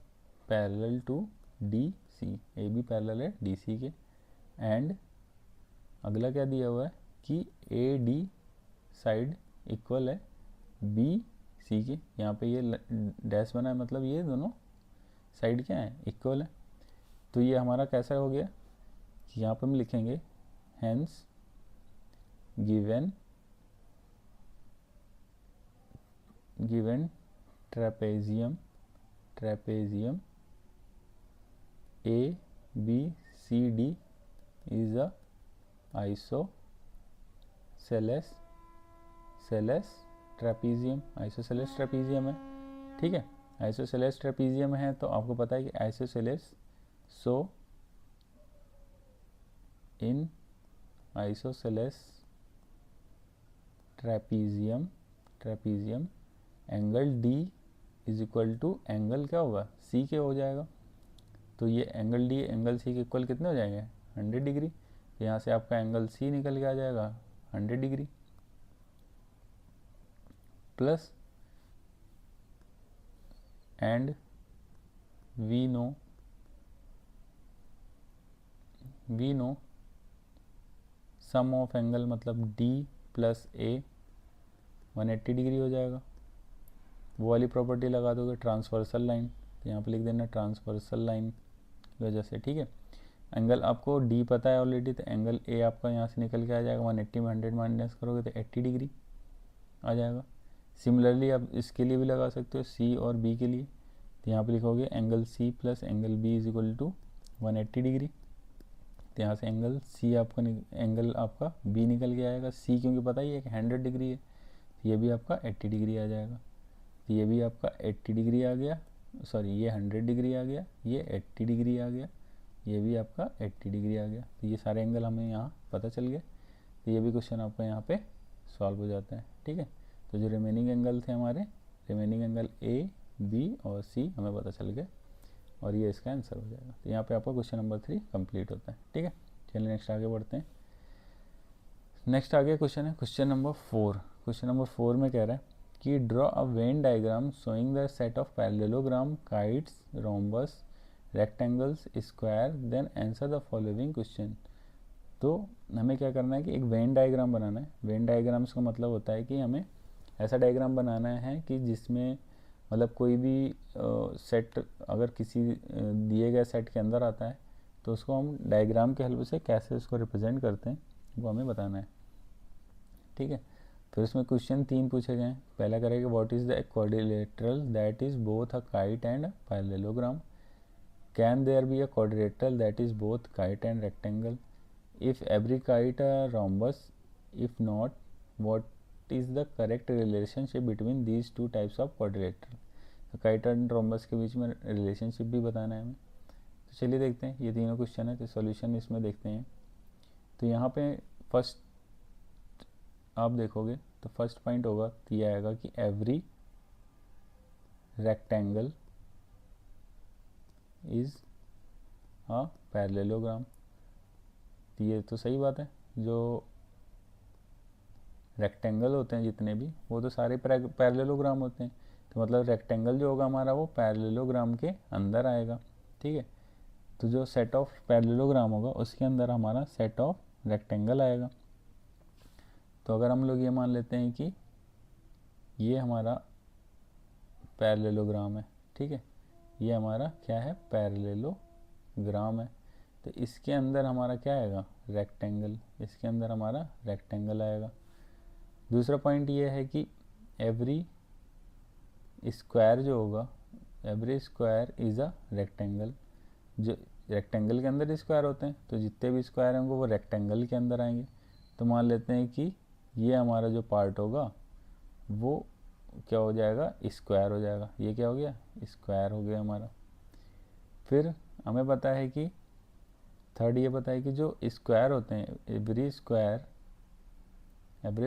parallel to D C, A B parallel है डी सी के। एंड अगला क्या दिया हुआ है कि ए डी साइड इक्वल है बी सी के। यहाँ पे ये डैश बना है, मतलब ये दोनों साइड क्या है इक्वल है। तो ये हमारा कैसा हो गया कि यहाँ पे हम लिखेंगे hence given trapezium A B C D is a isosceles trapezium, isosceles trapezium है। ठीक है, आइसोसेलेस ट्रेपीजियम है तो आपको पता है कि isosceles, so in isosceles trapezium angle D is equal to angle क्या होगा सी के हो जाएगा। तो ये एंगल डी एंगल सी के इक्वल कितने हो जाएंगे 100 डिग्री। तो यहाँ से आपका एंगल सी निकल के आ जाएगा 100 degree plus and we know sum of angle, मतलब डी प्लस ए 180 डिग्री हो जाएगा। वो वाली प्रॉपर्टी लगा दोगे ट्रांसवर्सल लाइन, तो यहाँ पे लिख देना ट्रांसवर्सल लाइन की वजह से। ठीक है, एंगल आपको डी पता है ऑलरेडी, तो एंगल ए आपका यहाँ से निकल के आ जाएगा 180 में 100 माइनस करोगे तो 80 डिग्री आ जाएगा। सिमिलरली आप इसके लिए भी लगा सकते हो सी और बी के लिए। तो यहाँ पे लिखोगे angle C plus angle B is equal to 180 degree. तो यहाँ से एंगल सी आपका एंगल आपका बी निकल के आएगा, सी क्योंकि पता ही है कि 100 डिग्री है, तो ये भी आपका 80 डिग्री आ जाएगा। तो ये भी आपका 80 डिग्री आ गया, सॉरी ये 100 डिग्री आ गया, ये 80 डिग्री आ गया, ये भी आपका 80 डिग्री आ गया। तो ये सारे एंगल हमें यहाँ पता चल गए। तो ये भी क्वेश्चन आपका यहाँ पे सॉल्व हो जाता है। ठीक है, तो जो रिमेनिंग एंगल थे हमारे, रिमेनिंग एंगल ए बी और सी हमें पता चल गए और ये इसका आंसर हो जाएगा। तो यहाँ पे आपका क्वेश्चन नंबर 3 कंप्लीट होता है। ठीक है, चलिए नेक्स्ट आगे बढ़ते हैं। नेक्स्ट आगे क्वेश्चन है क्वेश्चन नंबर 4। क्वेश्चन नंबर 4 में कह रहा है कि draw a Venn diagram showing the set of parallelogram, kites, rhombus, rectangles, square, then answer the following question. तो हमें क्या करना है कि एक वेन डायग्राम बनाना है। वेन डायग्राम्स का मतलब होता है कि हमें ऐसा डायग्राम बनाना है कि जिसमें मतलब कोई भी सेट अगर किसी दिए गए सेट के अंदर आता है तो उसको हम डायग्राम के हेल्प से कैसे उसको रिप्रेजेंट करते हैं वो हमें बताना है। ठीक है, फिर उसमें क्वेश्चन 3 पूछे गए हैं। पहला करेगा what is the quadrilateral that is both a kite and parallelogram. Can there be a quadrilateral that is both kite and rectangle. If every kite a rhombus, if not what is the correct relationship between these two types of quadrilateral. तो kite and rhombus के बीच में relationship भी बताना है हमें। तो चलिए देखते हैं, ये तीनों क्वेश्चन है तो सॉल्यूशन इसमें देखते हैं। तो यहाँ पे फर्स्ट आप देखोगे तो फर्स्ट पॉइंट होगा तो ये आएगा कि every rectangle is a parallelogram. तो ये तो सही बात है, जो रेक्टेंगल होते हैं जितने भी वो तो सारे पैरेललोग्राम होते हैं। तो मतलब रेक्टेंगल जो होगा हमारा वो पैरेललोग्राम के अंदर आएगा, ठीक है। तो जो सेट ऑफ पैरेललोग्राम होगा उसके अंदर हमारा सेट ऑफ रेक्टेंगल आएगा। तो अगर हम लोग ये मान लेते हैं कि ये हमारा पैरेललोग्राम है, ठीक है, ये हमारा क्या है, पैरेललोग्राम है, तो इसके अंदर हमारा क्या आएगा, रेक्टेंगल, इसके अंदर हमारा रेक्टेंगल आएगा। दूसरा पॉइंट ये है कि एवरी स्क्वायर जो होगा, every square is a rectangle, जो रेक्टेंगल के अंदर स्क्वायर होते हैं तो जितने भी स्क्वायर होंगे वो रेक्टेंगल के अंदर आएंगे। तो मान लेते हैं कि ये हमारा जो पार्ट होगा वो क्या हो जाएगा, स्क्वायर हो जाएगा, ये क्या हो गया, स्क्वायर हो गया हमारा। फिर हमें पता है कि थर्ड ये पता है कि जो स्क्वायर होते हैं, every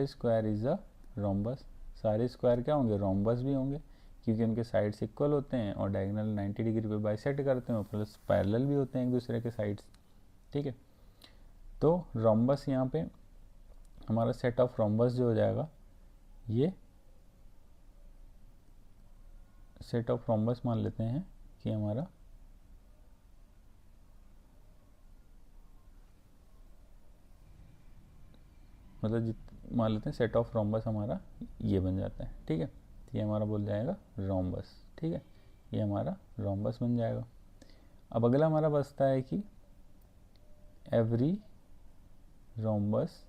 square is a rhombus, सारे स्क्वायर क्या होंगे, रोम्बस भी होंगे, क्योंकि उनके साइड्स इक्वल होते हैं और डायगोनल 90 डिग्री पे बाइसेक्ट करते हैं, प्लस पैरेलल भी होते हैं एक दूसरे के साइड्स, ठीक है। तो रोम्बस यहाँ पे हमारा सेट ऑफ रोम्बस जो हो जाएगा, ये सेट ऑफ रोम्बस मान लेते हैं कि हमारा मतलब मान लेते हैं सेट ऑफ रोम्बस हमारा ये बन जाता है, ठीक है। तो ये हमारा बोल जाएगा रोम्बस, ठीक है, ये हमारा रोम्बस बन जाएगा। अब अगला हमारा बचता है कि every rhombus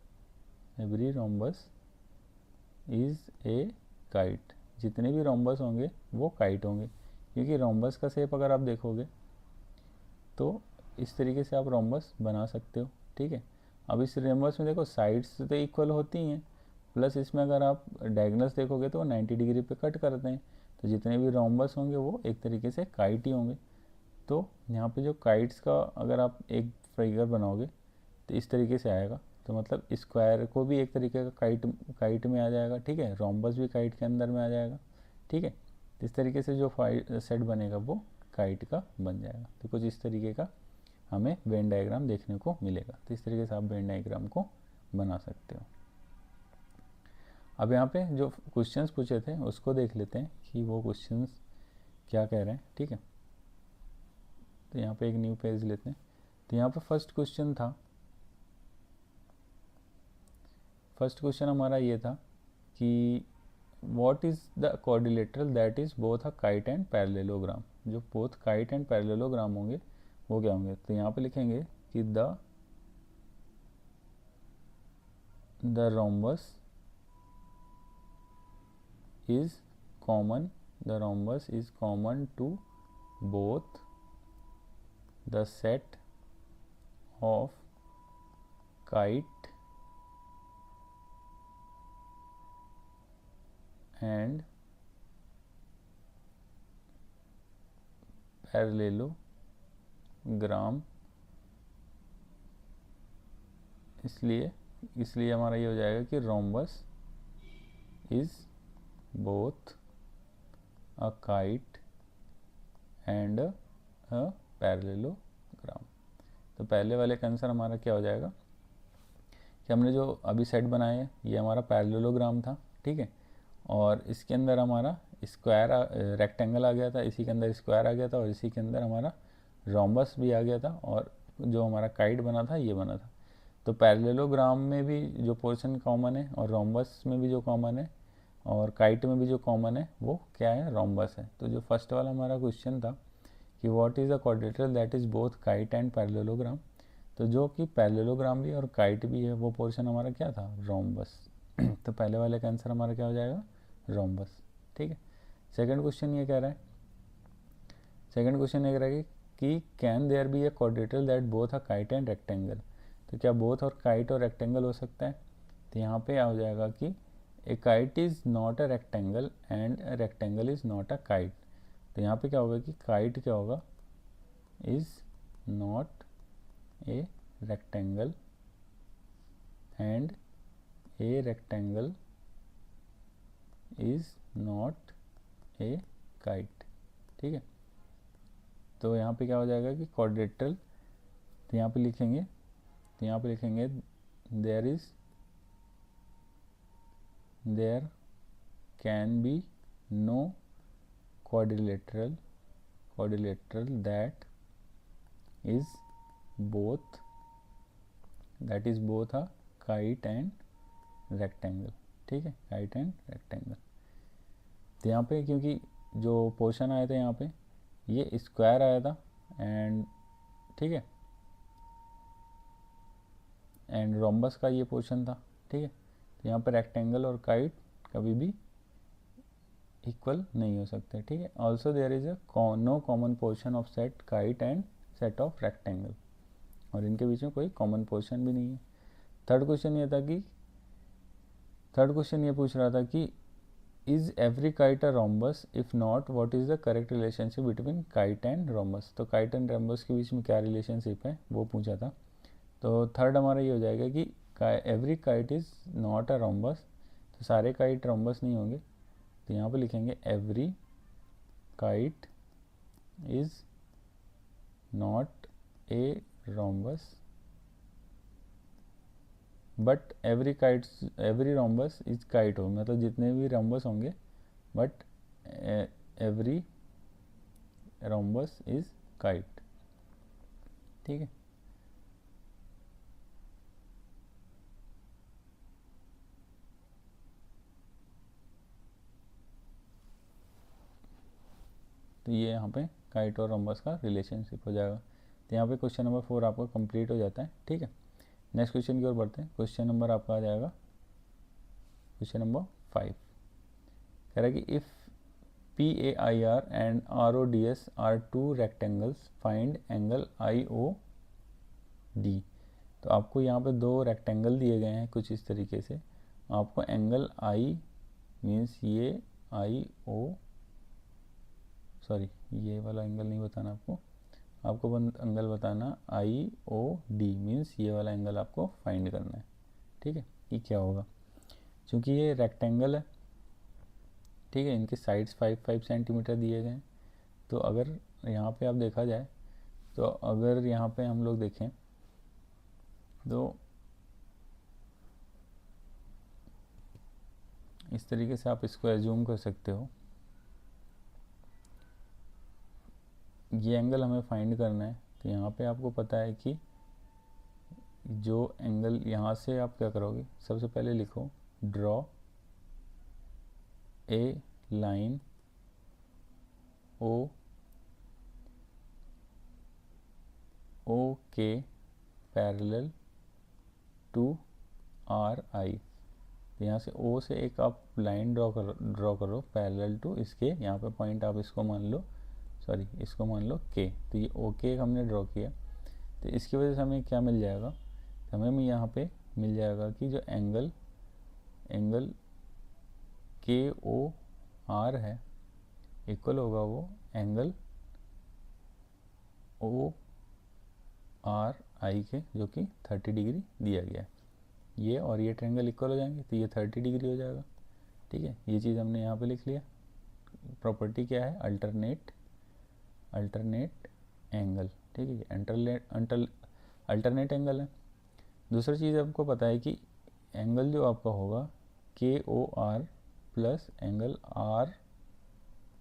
is a kite, जितने भी रोम्बस होंगे वो काइट होंगे, क्योंकि रोम्बस का शेप अगर आप देखोगे तो इस तरीके से आप रोम्बस बना सकते हो, ठीक है। अब इस रोम्बस में देखो साइड्स तो इक्वल होती हैं, प्लस इसमें अगर आप डायगोनल्स देखोगे तो 90 डिग्री पे कट करते हैं, तो जितने भी रोम्बस होंगे वो एक तरीके से काइट ही होंगे। तो यहाँ पे जो काइट्स का अगर आप एक फिगर बनाओगे तो इस तरीके से आएगा, तो मतलब स्क्वायर को भी एक तरीके का काइट में आ जाएगा, ठीक है, रोम्बस भी काइट के अंदर में आ जाएगा, ठीक है। इस तरीके से जो सेट बनेगा वो काइट का बन जाएगा। तो कुछ इस तरीके का हमें वेन डायग्राम देखने को मिलेगा। तो इस तरीके से आप वेन डायग्राम को बना सकते हो। अब यहाँ पे जो क्वेश्चंस पूछे थे उसको देख लेते हैं कि वो क्वेश्चंस क्या कह रहे हैं, ठीक है। तो यहाँ पे एक न्यू पेज लेते हैं। तो यहाँ पे फर्स्ट क्वेश्चन हमारा ये था कि what is the quadrilateral that is both a kite and parallelogram, जो बोथ काइट एंड पैरेललोग्राम होंगे वो क्या होंगे। तो यहाँ पे लिखेंगे कि the rhombus is common to both the set of kite and parallelogram, इसलिए हमारा ये हो जाएगा कि rhombus is both a kite and a parallelogram. तो पहले वाले का आंसर हमारा क्या हो जाएगा कि हमने जो अभी सेट बनाया है ये हमारा पैरेललोग्राम था, ठीक है, और इसके अंदर हमारा स्क्वायर रेक्टेंगल आ गया था, इसी के अंदर स्क्वायर आ गया था, और इसी के अंदर हमारा रोम्बस भी आ गया था, और जो हमारा काइट बना था ये बना था। तो पैरेललोग्राम में भी जो पोर्शन कॉमन है और रोम्बस में भी जो कॉमन है और काइट में भी जो कॉमन है वो क्या है, रोम्बस है। तो जो फर्स्ट वाला हमारा क्वेश्चन था कि what is the quadrilateral that is both kite and parallelogram, तो जो कि पैरेललोग्राम भी और काइट भी है वो पोर्शन हमारा क्या था, रोम्बस। तो पहले वाले का आंसर हमारा क्या हो जाएगा, रोम्बस, ठीक है। सेकंड क्वेश्चन ये कह रहा है कि can there be a quadrilateral that both a kite and rectangle, तो क्या बोथ और काइट और रेक्टेंगल हो सकता है। तो यहाँ पे आ जाएगा कि a kite is not a rectangle and rectangle is not a kite. तो यहाँ पे क्या होगा कि काइट क्या होगा, is not a rectangle and a rectangle is not a kite, ठीक है। तो यहाँ पे क्या हो जाएगा कि क्वाड्रिलेटरल, तो यहाँ पे लिखेंगे there can be no quadrilateral that is both a kite and rectangle, ठीक है, kite and rectangle। तो यहाँ पे क्योंकि जो पोर्शन आया था यहाँ पे ये स्क्वायर आया था एंड ठीक है, एंड रोम्बस का ये पोर्शन था, ठीक है। तो यहाँ पे रेक्टेंगल और काइट कभी भी इक्वल नहीं हो सकते, ठीक है। Also there is a no common portion of set kite and set of rectangle, और इनके बीच में कोई कॉमन पोर्शन भी नहीं है। थर्ड क्वेश्चन ये पूछ रहा था कि is every kite a rhombus, if not what is the correct relationship between kite and rhombus. तो काइट एंड रोम्बस के बीच में क्या रिलेशनशिप है वो पूछा था। तो थर्ड हमारा ये हो जाएगा कि every kite is not a rhombus, तो सारे काइट रोम्बस नहीं होंगे। तो यहाँ पे लिखेंगे every kite is not a rhombus but every rhombus is kite हो, मतलब जितने भी रोम्बस होंगे but every rhombus is kite, ठीक है। तो ये यहाँ पे काइट और रोम्बस का रिलेशनशिप हो जाएगा। तो यहाँ पे क्वेश्चन नंबर 4 आपका कंप्लीट हो जाता है, ठीक है। नेक्स्ट क्वेश्चन की ओर बढ़ते हैं। क्वेश्चन नंबर आपका आ जाएगा क्वेश्चन नंबर 5। कह रहा है कि if PAIR and RODS are two rectangles find angle IOD। तो आपको यहाँ पे दो रेक्टेंगल दिए गए हैं कुछ इस तरीके से, आपको एंगल I मीन्स ये ये वाला एंगल नहीं बताना आपको एंगल बताना IOD मीन्स ये वाला एंगल आपको फाइंड करना है, ठीक है। ये क्या होगा, क्योंकि ये रेक्टेंगल है, ठीक है, इनके साइड्स 5-5 सेंटीमीटर दिए गए हैं। तो अगर यहाँ पे आप देखा जाए, तो अगर यहाँ पे हम लोग देखें तो इस तरीके से आप इसको एज्यूम कर सकते हो, ये एंगल हमें फाइंड करना है। तो यहाँ पे आपको पता है कि जो एंगल यहाँ से आप क्या करोगे, सबसे पहले लिखो ड्रॉ ए लाइन ओ के पैरेलल टू RI। तो यहाँ से O से एक आप लाइन ड्रॉ करो पैरेलल टू इसके, यहाँ पे पॉइंट आप इसको मान लो K। तो ये OK हमने ड्रॉ किया। तो इसकी वजह से हमें क्या मिल जाएगा, तो हमें यहाँ पे मिल जाएगा कि जो एंगल KOR है इक्वल होगा वो एंगल ORI के, जो कि 30 डिग्री दिया गया है। ये और ये ट्रायंगल इक्वल हो जाएंगे तो ये 30 डिग्री हो जाएगा, ठीक है। ये चीज़ हमने यहाँ पे लिख लिया। प्रॉपर्टी क्या है, अल्टरनेट एंगल, ठीक है, अल्टरनेट एंगल है। दूसरी चीज़ आपको पता है कि एंगल जो आपका होगा KOR plus angle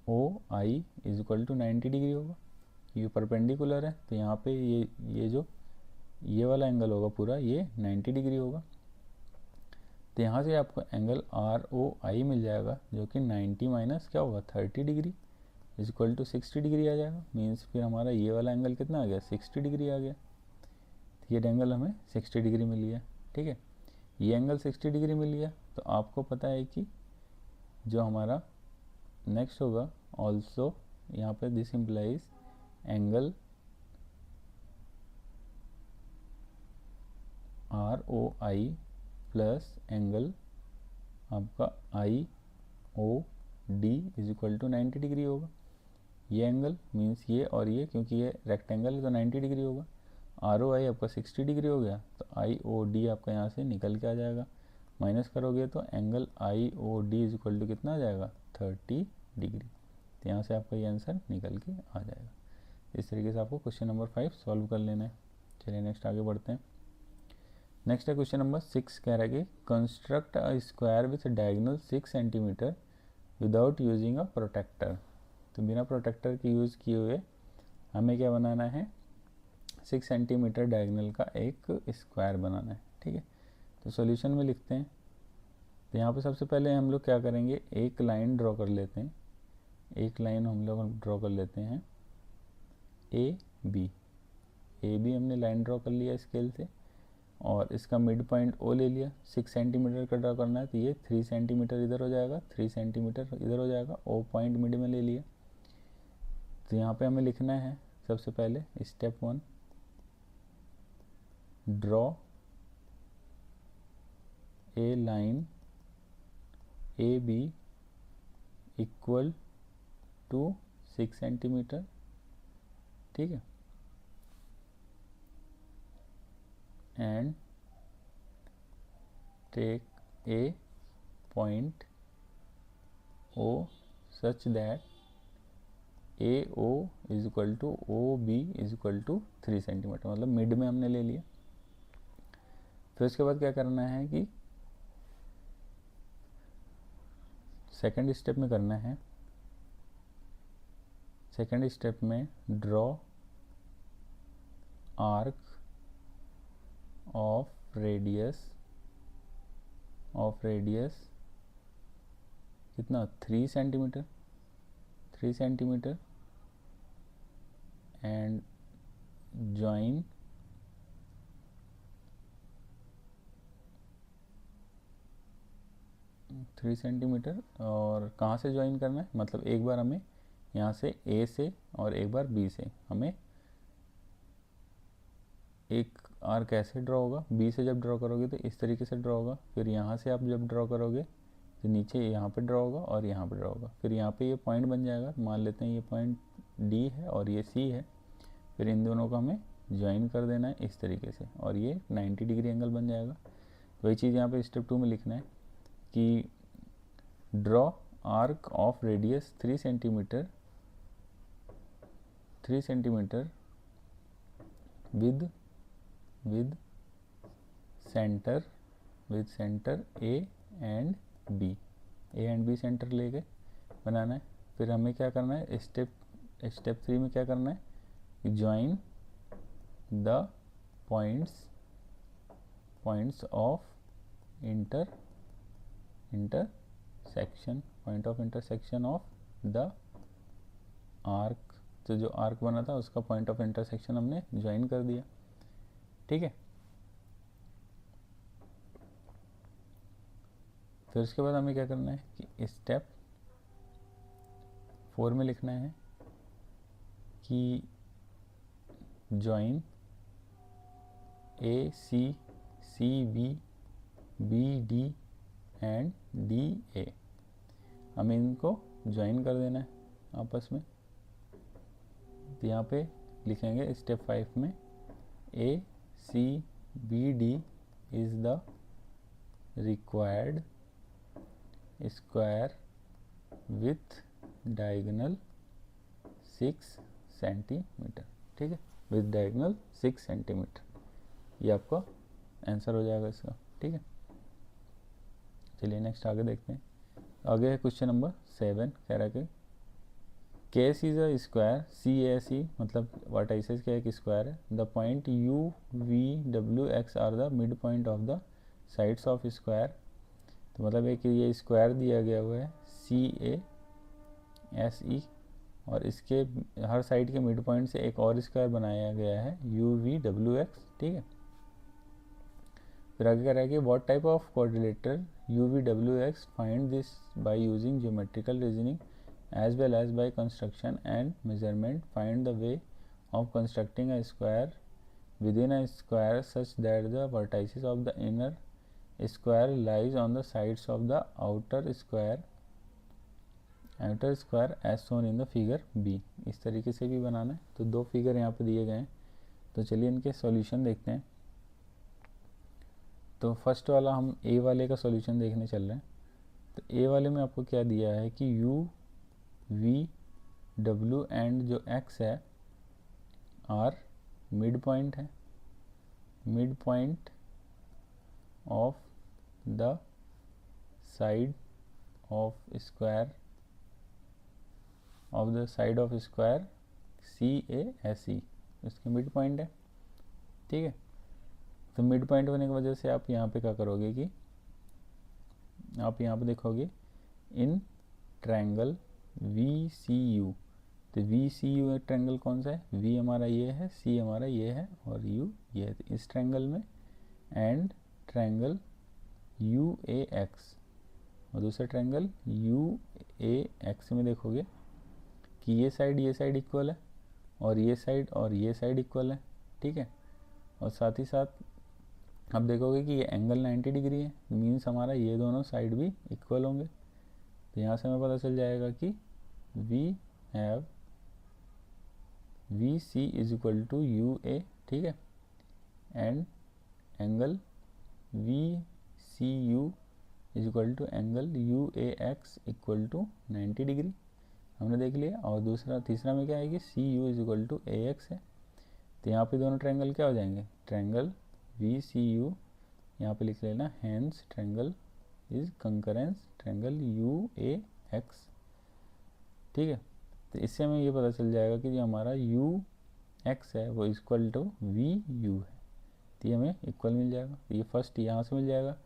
ROI is equal to 90 degree होगा। ये परपेंडिकुलर है, तो यहाँ पे ये वाला एंगल होगा पूरा, ये 90 डिग्री होगा। तो यहाँ से आपको एंगल ROI मिल जाएगा, जो कि 90 माइनस क्या होगा 30 degree is equal to 60 degree आ जाएगा। मीन्स फिर हमारा ये वाला एंगल कितना आ गया, 60 डिग्री आ गया। तो ये एंगल हमें 60 डिग्री मिल गया, ठीक है। ये एंगल 60 डिग्री मिल गया। तो आपको पता है कि जो हमारा नेक्स्ट होगा ऑल्सो, यहाँ पे this implies angle ROI plus angle आपका IOD is equal to 90 degree होगा। ये एंगल मीन्स ये और ये, क्योंकि ये रेक्टेंगल है तो 90 डिग्री होगा। ROI आपका 60 डिग्री हो गया, तो IOD आपका यहाँ से निकल के आ जाएगा। माइनस करोगे तो angle IOD is equal to कितना आ जाएगा 30 डिग्री। तो यहाँ से आपका ये आंसर निकल के आ जाएगा। इस तरीके से आपको क्वेश्चन नंबर 5 सॉल्व कर लेना है। चलिए नेक्स्ट आगे बढ़ते हैं। नेक्स्ट है क्वेश्चन नंबर 6। कह रहा है कि construct a square with diagonal 6 centimetre without using a protractor. तो तो बिना प्रोटेक्टर के यूज़ किए हुए हमें क्या बनाना है, 6 सेंटीमीटर डायगोनल का एक स्क्वायर बनाना है। ठीक है, तो सॉल्यूशन में लिखते हैं। तो यहाँ पे सबसे पहले हम लोग क्या करेंगे, एक लाइन ड्रॉ कर लेते हैं। एक लाइन हम लोग ड्रॉ कर लेते हैं ए बी हमने लाइन ड्रॉ कर लिया स्केल से, और इसका मिड पॉइंट ओ ले लिया। 6 सेंटीमीटर का ड्रॉ करना है तो ये 3 सेंटीमीटर इधर हो जाएगा, 3 सेंटीमीटर इधर हो जाएगा, ओ पॉइंट मिड में ले लिया। तो यहाँ पे हमें लिखना है सबसे पहले step 1, draw a line A B equal to 6 centimetre. ठीक है, and take a point O such that A O is equal to O B is equal to 3 centimetre, मतलब मिड में हमने ले लिया। फिर उसके बाद क्या करना है कि सेकंड स्टेप में करना है, सेकंड स्टेप में ड्रॉ आर्क ऑफ रेडियस कितना, 3 centimetre, 3 centimetre, and join three centimetre. और कहाँ से ज्वाइन करना है, मतलब एक बार हमें यहाँ से ए से और एक बार बी से, हमें एक आर्क ऐसे ड्रॉ होगा, बी से जब ड्रॉ करोगे तो इस तरीके से ड्रॉ होगा, फिर यहाँ से आप जब ड्रॉ करोगे तो नीचे यहाँ पे ड्रॉ होगा और यहाँ पे ड्रॉ होगा, फिर यहाँ पे ये पॉइंट बन जाएगा। मान लेते हैं ये पॉइंट डी है और ये सी है, फिर इन दोनों को हमें ज्वाइन कर देना है इस तरीके से, और ये 90 डिग्री एंगल बन जाएगा। वही चीज़ यहाँ पे स्टेप 2 में लिखना है कि draw arc of radius 3 centimetre with centre A and B centre लेके बनाना है। फिर हमें क्या करना है, स्टेप 3 में क्या करना है, join the points of intersection of the arc. तो जो आर्क बना था उसका पॉइंट ऑफ इंटरसेक्शन हमने ज्वाइन कर दिया। ठीक है, फिर उसके बाद हमें क्या करना है कि स्टेप 4 में लिखना है कि join A C B D and D A, हमें इनको ज्वाइन कर देना है आपस में। तो यहाँ पे लिखेंगे स्टेप 5 में A C B D is the required square with diagonal 6 centimetre. ठीक है, विथ डायगोनल 6 सेंटीमीटर, ये आपका आंसर हो जाएगा इसका। ठीक है, चलिए नेक्स्ट आगे देखते हैं। आगे है क्वेश्चन नंबर 7, कह रहा है कि case is a square C A C, मतलब वर्टाइसेस का एक स्क्वायर है। The point U V W X are the mid point of the sides of square. तो मतलब है कि ये स्क्वायर दिया गया हुआ है सी ए एस ई, और इसके हर साइड के मिड पॉइंट से एक और स्क्वायर बनाया गया है यू वी डब्ल्यू एक्स। ठीक है, फिर आगे कह रहा है कि what type of quadrilateral you V W x, find this by using geometrical reasoning as well as by construction and measurement. Find the way of constructing a square within a square such that the vertices of the inner square lies on the sides of the outer square as shown in the figure B। इस तरीके से भी बनाना है। तो दो figure यहाँ पे दिए गए हैं, तो चलिए इनके सॉल्यूशन देखते हैं। तो फर्स्ट वाला हम ए वाले का सॉल्यूशन देखने चल रहे हैं। तो ए वाले में आपको क्या दिया है कि यू वी डब्ल्यू एंड जो एक्स है आर मिड पॉइंट है, mid point of the side of square of the side of square CASE, इसके मिड पॉइंट है। ठीक है, तो मिड पॉइंट होने की वजह से आप यहाँ पे क्या करोगे कि आप यहाँ पे देखोगे इन ट्रायंगल VCU, तो VCU ट्रायंगल कौन सा है, V हमारा ये है, C हमारा ये है और U ये है, तो इस ट्रायंगल में एंड ट्रायंगल UAX और दूसरा ट्रायंगल UAX में देखोगे कि ये साइड इक्वल है और ये साइड इक्वल है। ठीक है, और साथ ही साथ आप देखोगे कि ये एंगल 90 डिग्री है, मीन्स हमारा ये दोनों साइड भी इक्वल होंगे। तो यहाँ से हमें पता चल जाएगा कि we have VC is equal to UA, ठीक है, and angle VCU is equal to angle UAX equal to 90 degree हमने देख लिया। और तीसरा में क्या है कि CU is equal to AX है। तो यहाँ पे दोनों ट्रायंगल क्या हो जाएंगे, ट्रायंगल VCU यहाँ पे लिख लेना, hence triangle is congruence triangle UAX। ठीक है, तो इससे हमें ये पता चल जाएगा कि जो हमारा UX है वो इक्वल टू VU है, तो ये हमें इक्वल मिल जाएगा। तो ये फर्स्ट यहाँ से मिल जाएगा।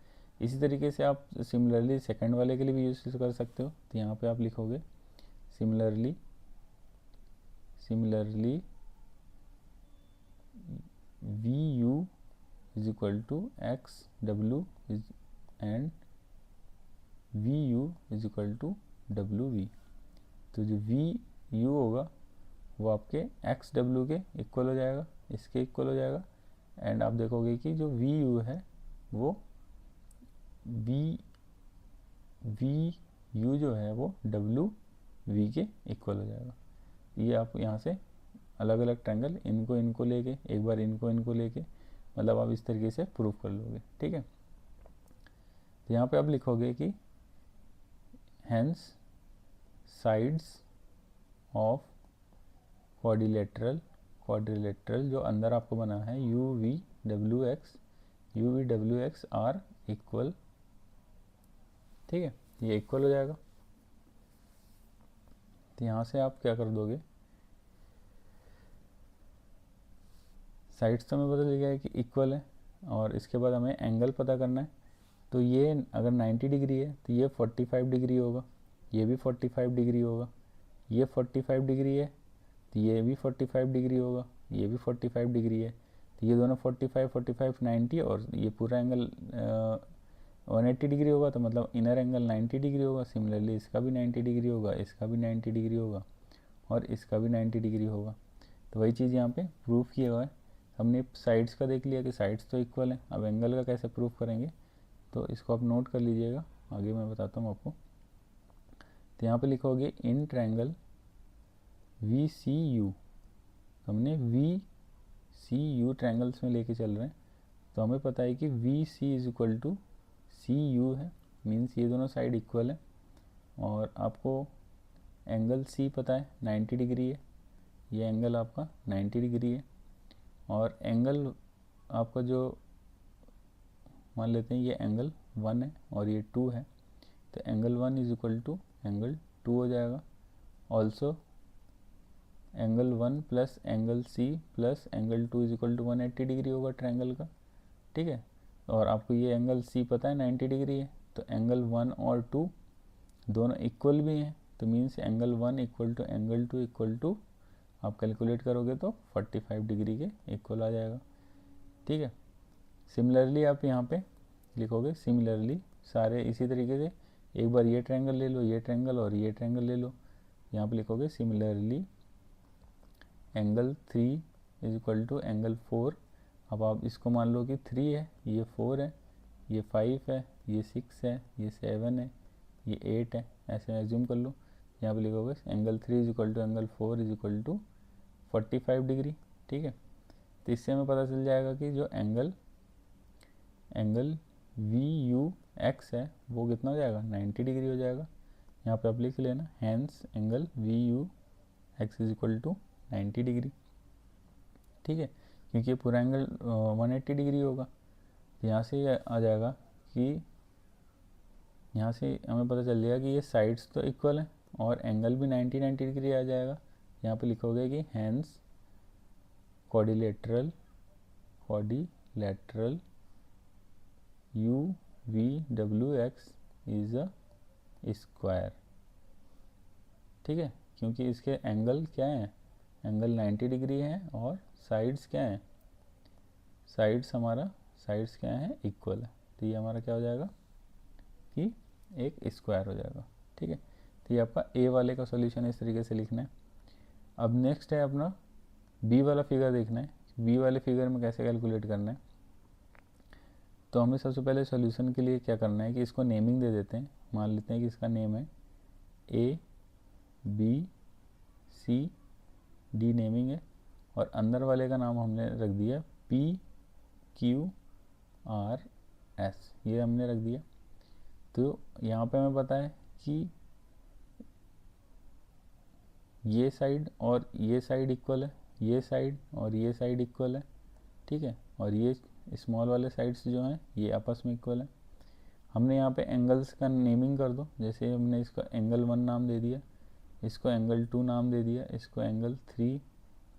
इसी तरीके से आप सिमिलरली सेकंड वाले के लिए भी यूज कर सकते हो। तो यहाँ पे आप लिखोगे similarly VU is equal to XW and VU is equal to WV। तो जो VU होगा वो आपके XW के इक्वल हो जाएगा, इसके इक्वल हो जाएगा। एंड आप देखोगे कि जो VU है वो VU जो है वो WV के इक्वल हो जाएगा। ये आप यहाँ से अलग अलग ट्रायंगल इनको लेके एक बार इनको लेके मतलब आप इस तरीके से प्रूफ कर लोगे। ठीक है, तो यहाँ पे आप लिखोगे कि हैंस साइड्स ऑफ क्वाड्रिलेटरल जो अंदर आपको बना है UVWX आर इक्वल। ठीक है, ये इक्वल हो जाएगा। तो यहाँ से आप क्या कर दोगे, साइड्स तो हमें पता चल गया है कि इक्वल है और इसके बाद हमें एंगल पता करना है। तो ये अगर 90 डिग्री है तो ये 45 डिग्री होगा, ये भी 45 डिग्री होगा, ये 45 डिग्री है तो ये भी 45 डिग्री होगा, ये भी 45 डिग्री है। तो ये दोनों 45 45 90 और ये पूरा एंगल 180 डिग्री होगा, तो मतलब इनर एंगल 90 डिग्री होगा। सिमिलरली इसका भी 90 डिग्री होगा, इसका भी 90 डिग्री होगा और इसका भी 90 डिग्री होगा। तो वही चीज़ यहाँ पे प्रूफ किया हुआ है। हमने साइड्स का देख लिया कि साइड्स तो इक्वल है। अब एंगल का कैसे प्रूफ करेंगे, तो इसको आप नोट कर लीजिएगा, आगे मैं बताता हूँ आपको। तो यहाँ पे लिखोगे इन ट्रायंगल VCU, हमने VCU ट्रायंगल्स में लेके चल रहे हैं, तो हमें पता है कि VC is equal to CU है, मीन्स ये दोनों साइड इक्वल है। और आपको एंगल C पता है 90 डिग्री है, ये एंगल आपका 90 डिग्री है। और एंगल आपका जो मान लेते हैं ये एंगल 1 है और ये 2 है, तो angle 1 is equal to angle 2 हो जाएगा। Also angle 1 plus angle C plus angle 2 is equal to 180 degree होगा ट्रायंगल का। ठीक है, और आपको ये एंगल C पता है 90 डिग्री है, तो एंगल 1 और 2 दोनों इक्वल भी हैं, तो means angle 1 equal to angle 2 equal to आप कैलकुलेट करोगे तो 45 डिग्री के इक्वल आ जाएगा। ठीक है, सिमिलरली आप यहाँ पे लिखोगे सिमिलरली सारे इसी तरीके से, एक बार ये ट्रायंगल ले लो, ये ट्रायंगल और ये ट्रायंगल ले लो। यहाँ पे लिखोगे similarly angle 3 is equal to angle 4। अब आप इसको मान लो कि 3 है, ये 4 है, ये 5 है, ये 6 है, ये 7 है, ये 8 है, ऐसे एज्यूम कर लो। यहाँ पे लिखोगे angle 3 is equal to angle 4 is equal to 45 degree. ठीक है, तो इससे हमें पता चल जाएगा कि जो एंगल VUX है वो कितना हो जाएगा, 90 डिग्री हो जाएगा। यहाँ पे आप लिख लेना hence angle VUX is equal to 90 degree. ठीक है, क्योंकि ये पूरा एंगल 180 डिग्री होगा। तो यहाँ से ये आ जाएगा कि यहाँ से हमें पता चल जाएगा कि ये साइड्स तो इक्वल है, और एंगल भी 90 डिग्री आ जाएगा। यहाँ पे लिखोगे कि hence quadrilateral UVWX is a square. ठीक है, क्योंकि इसके एंगल क्या है, एंगल 90 डिग्री है और साइड्स क्या है, साइड्स क्या है, इक्वल है। तो ये हमारा क्या हो जाएगा कि एक स्क्वायर हो जाएगा। ठीक है, तो ये आपका ए वाले का सॉल्यूशन इस तरीके से लिखना है। अब नेक्स्ट है अपना बी वाला फिगर देखना है। बी वाले फिगर में कैसे कैलकुलेट करना है, तो हमें सबसे पहले सॉल्यूशन के लिए क्या करना है कि इसको नेमिंग दे देते हैं। मान लेते हैं कि इसका नेम है ABCD नेमिंग है, और अंदर वाले का नाम हमने रख दिया PQRS, ये हमने रख दिया। तो यहाँ पे हमें पता है कि ये साइड और ये साइड इक्वल है, ये साइड और ये साइड इक्वल है। ठीक है, और ये स्मॉल वाले साइड्स जो हैं ये आपस में इक्वल है। हमने यहाँ पे एंगल्स का नेमिंग कर दो, जैसे हमने इसको एंगल 1 नाम दे दिया, इसको एंगल 2 नाम दे दिया, इसको एंगल 3,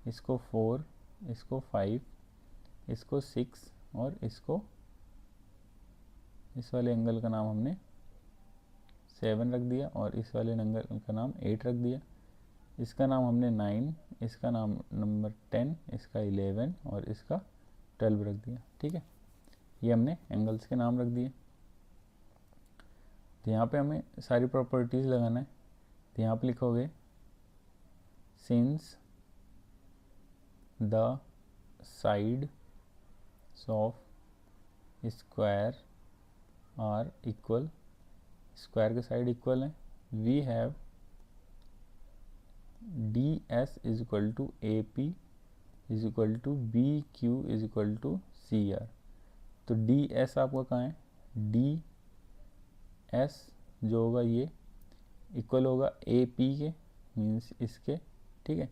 इसको 4, इसको 5, इसको 6 और इसको इस वाले एंगल का नाम हमने 7 रख दिया, और इस वाले एंगल का नाम 8 रख दिया। इसका नाम हमने 9, इसका नाम नंबर 10, इसका 11 और इसका 12 रख दिया। ठीक है, ये हमने एंगल्स के नाम रख दिए। तो यहाँ पे हमें सारी प्रॉपर्टीज़ लगाना है। तो यहाँ पे लिखोगे since the side of square are equal, square के साइड इक्वल है, we have DS is equal to AP is equal to BQ is equal to CR। तो DS आपका कहाँ है, DS जो होगा ये इक्वल होगा AP के, मीन्स इसके। ठीक है,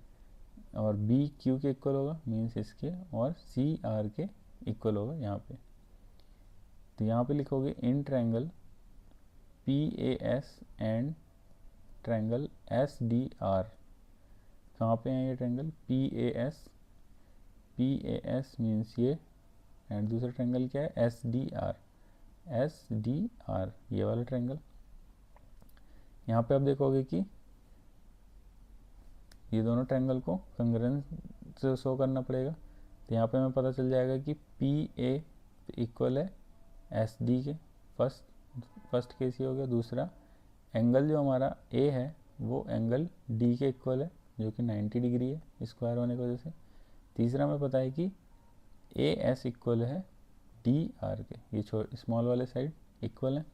और BQ के इक्वल होगा मीन्स इसके, और CR के इक्वल होगा यहाँ पे। तो यहाँ पे लिखोगे in triangle PAS and triangle SDR। कहाँ पे है ये ट्रायंगल PAS मीन्स ये, एंड दूसरा ट्रायंगल क्या है SDR ये वाला ट्रायंगल। यहाँ पे आप देखोगे कि ये दोनों ट्रायंगल को कंग्रुएंस शो करना पड़ेगा। तो यहाँ पे हमें पता चल जाएगा कि PA इक्वल है SD के, फर्स्ट केस ये हो गया। दूसरा एंगल जो हमारा A है वो एंगल D के इक्वल है, जो कि 90 डिग्री है स्क्वायर होने की वजह से। तीसरा हमें पता है कि AS इक्वल है DR के, ये स्मॉल वाले साइड इक्वल है।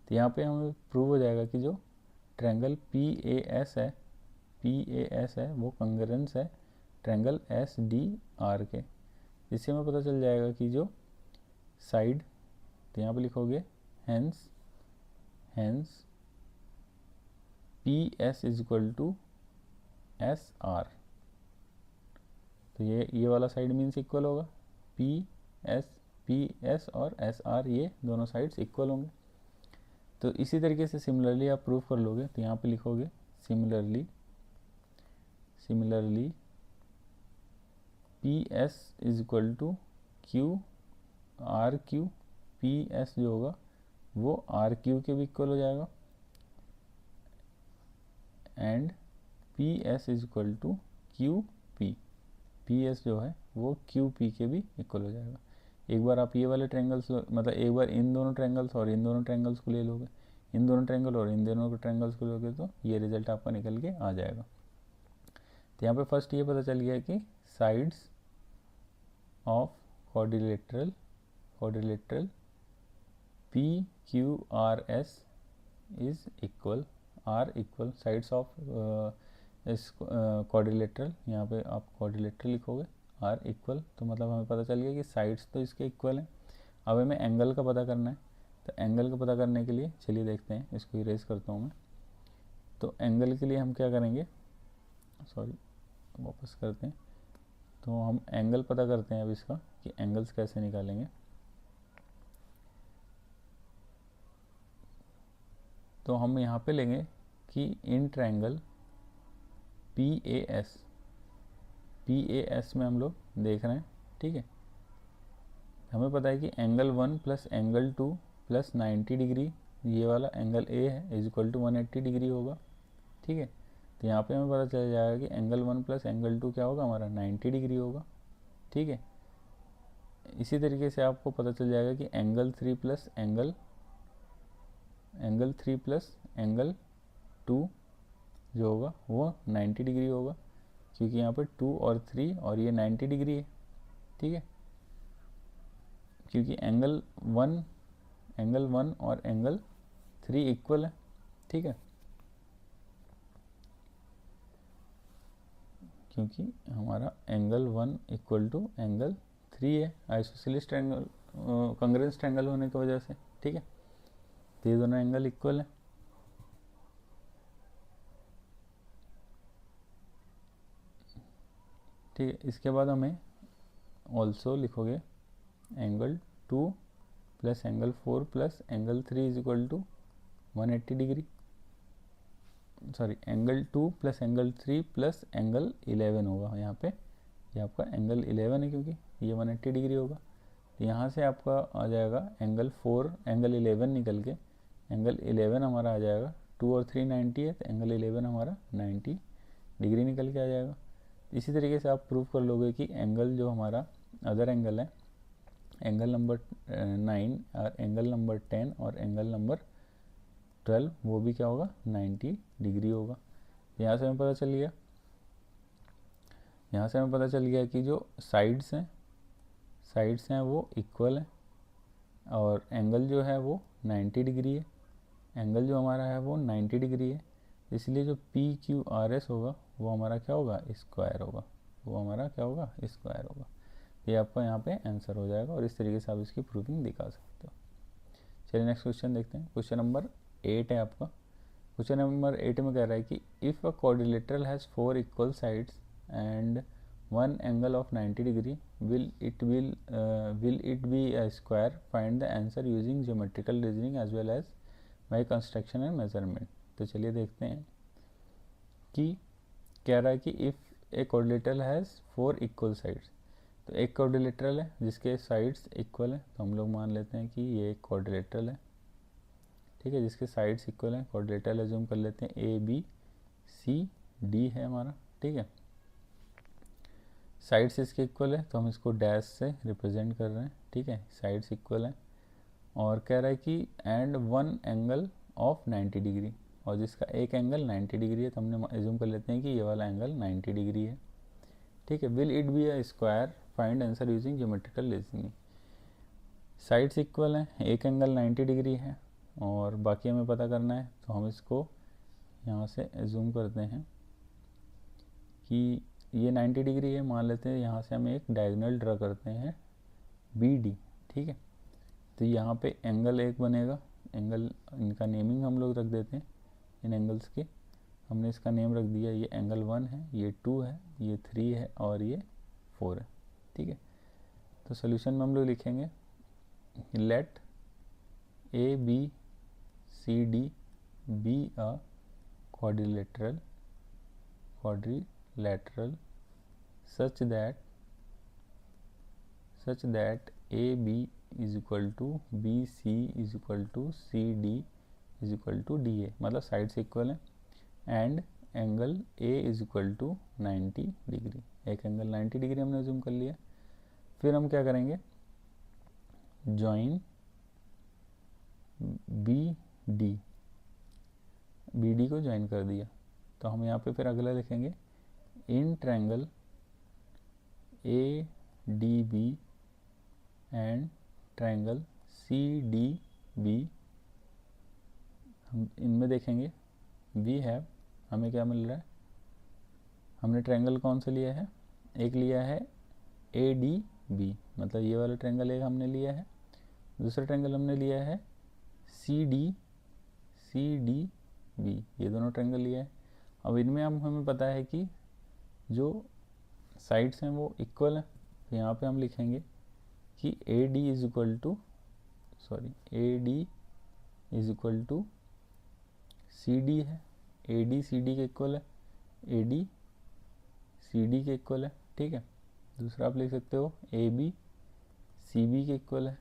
तो यहाँ पे हमें प्रूव हो जाएगा कि जो ट्रायंगल PAS है वो कंग्रुएंस है ट्रायंगल SDR के, जिससे हमें पता चल जाएगा कि जो साइड, तो यहाँ पे लिखोगे hence PS is equal to SR। तो ये वाला साइड मीन्स इक्वल होगा, PS और SR ये दोनों साइड्स इक्वल होंगे। तो इसी तरीके से सिमिलरली आप प्रूफ कर लोगे। तो यहाँ पे लिखोगे similarly PS is equal to RQ, PS जो होगा वो RQ के भी इक्वल हो जाएगा, and PS is equal to QP, PS जो है वो QP के भी इक्वल हो जाएगा। एक बार आप ये वाले ट्रायंगल्स, मतलब एक बार इन दोनों ट्रायंगल्स और इन दोनों ट्रायंगल्स को ले लोगे, इन दोनों ट्रायंगल और इन दोनों ट्रायंगल्स को लोगे, तो ये रिजल्ट आपका निकल के आ जाएगा। तो यहाँ पे फर्स्ट ये पता चल गया कि sides of quadrilateral PQRS is equal, are equal sides of इस क्वाड्रिलेटरल, यहाँ पे आप क्वाड्रिलेटरल लिखोगे आर इक्वल, तो मतलब हमें पता चल गया कि साइड्स तो इसके इक्वल हैं। अब हमें एंगल का पता करना है। तो एंगल का पता करने के लिए चलिए देखते हैं, इसको इरेज करता हूँ मैं। तो एंगल के लिए हम क्या करेंगे, वापस करते हैं। तो हम एंगल पता करते हैं अब इसका कि एंगल्स कैसे निकालेंगे। तो हम यहाँ पे लेंगे कि इन ट्रायंगल PAS में हम लोग देख रहे हैं, ठीक है। हमें पता है कि angle 1 plus angle 2 plus 90 degree, ये वाला एंगल A है, इज इक्वल टू 180 डिग्री होगा, ठीक है। तो यहाँ पे हमें पता चल जाएगा कि एंगल 1 प्लस एंगल 2 क्या होगा हमारा 90 डिग्री होगा, ठीक है। इसी तरीके से आपको पता चल जाएगा कि एंगल 3 प्लस एंगल 2 जो होगा वो 90 डिग्री होगा, क्योंकि यहाँ पे 2 और 3 और ये 90 डिग्री है, ठीक है। क्योंकि एंगल 1 और एंगल 3 इक्वल है, ठीक है। क्योंकि हमारा एंगल 1 इक्वल टू एंगल 3 है, आइसोसेलेस ट्रायंगल, कॉन्ग्रुएंस ट्रायंगल होने की वजह से, ठीक है। तो ये दोनों एंगल इक्वल है, ठीक है। इसके बाद हमें ऑल्सो लिखोगे angle 2 plus angle 4 plus angle 3 is equal to 180 degree, sorry angle 2 plus angle 3 plus angle 11 होगा यहाँ पे, ये आपका एंगल 11 है क्योंकि ये 180 डिग्री होगा। तो यहाँ से आपका आ जाएगा एंगल 4 एंगल 11 निकल के एंगल 11 हमारा आ जाएगा, 2 और 3 90 है, तो एंगल 11 हमारा 90 डिग्री निकल के आ जाएगा। इसी तरीके से आप प्रूव कर लोगे कि एंगल जो हमारा अदर एंगल है, एंगल नंबर 9 और एंगल नंबर 10 और एंगल नंबर 12, वो भी क्या होगा 90 डिग्री होगा। यहाँ से हमें पता चल गया कि जो साइड्स हैं वो इक्वल है, और एंगल जो है वो 90 डिग्री है, एंगल जो हमारा है वो 90 डिग्री है, इसलिए जो PQRS होगा वो हमारा क्या होगा स्क्वायर होगा, ये आपका यहाँ पे आंसर हो जाएगा, और इस तरीके से आप इसकी प्रूविंग दिखा सकते हो। चलिए नेक्स्ट क्वेश्चन देखते हैं। क्वेश्चन नंबर 8 है आपका। क्वेश्चन नंबर 8 में कह रहा है कि if a quadrilateral has 4 equal sides and one angle of 90 degree will it be a square? Find the answer using geometrical reasoning as well as by construction and measurement। तो चलिए देखते हैं कि कह रहा है कि if a quadrilateral has 4 equal sides, तो एक क्वाड्रिलेटरल है जिसके साइड्स इक्वल है, तो हम लोग मान लेते हैं कि ये एक क्वाड्रिलेटरल है, ठीक है, जिसके साइड्स इक्वल हैं। क्वाड्रिलेटरल एज्यूम कर लेते हैं ABCD है हमारा, ठीक है। साइड्स इसके इक्वल है तो हम इसको डैश से रिप्रेजेंट कर रहे हैं, ठीक है, साइड्स इक्वल हैं। और कह रहा है कि and one angle of 90 degree, और जिसका एक एंगल 90 डिग्री है, तो हमने एज्यूम कर लेते हैं कि ये वाला एंगल 90 डिग्री है, ठीक है। Will it be a square? Find answer using geometrical reasoning. Sides equal हैं, एक एंगल 90 डिग्री है और बाकी हमें पता करना है, तो हम इसको यहाँ से एज्यूम करते हैं कि ये 90 डिग्री है, मान लेते हैं। यहाँ से हम एक डायगोनल ड्रा करते हैं BD, ठीक है। तो यहाँ पे एंगल एक बनेगा, एंगल इनका नेमिंग हम लोग रख देते हैं, इन एंगल्स के हमने इसका नेम रख दिया, ये एंगल 1 है, ये 2 है, ये 3 है और ये 4 है, ठीक है। तो सोल्यूशन में हम लोग लिखेंगे late ABCD be a quadrilateral such that AB is equal to BC is equal to CD is equal to DA, मतलब साइड्स इक्वल हैं, and angle A is equal to 90 degree, एक एंगल 90 डिग्री हमने assume कर लिया। फिर हम क्या करेंगे, जॉइन BD को ज्वाइन कर दिया, तो हम यहाँ पे फिर अगला लिखेंगे in triangle ADB and triangle CDB, हम इनमें देखेंगे वी हैव, हमें क्या मिल रहा है, हमने ट्रायंगल कौन सा लिया है, एक लिया है ADB, मतलब ये वाला ट्रायंगल एक हमने लिया है, दूसरा ट्रायंगल हमने लिया है CDB, ये दोनों ट्रायंगल लिया है। अब इनमें हमें पता है कि जो साइड्स हैं वो इक्वल हैं, तो यहाँ पे हम लिखेंगे कि AD is equal to CD है, ए डी सी डी के इक्वल है, ए डी सी डी के इक्वल है, ठीक है। दूसरा आप लिख सकते हो ए बी सी बी के इक्वल है,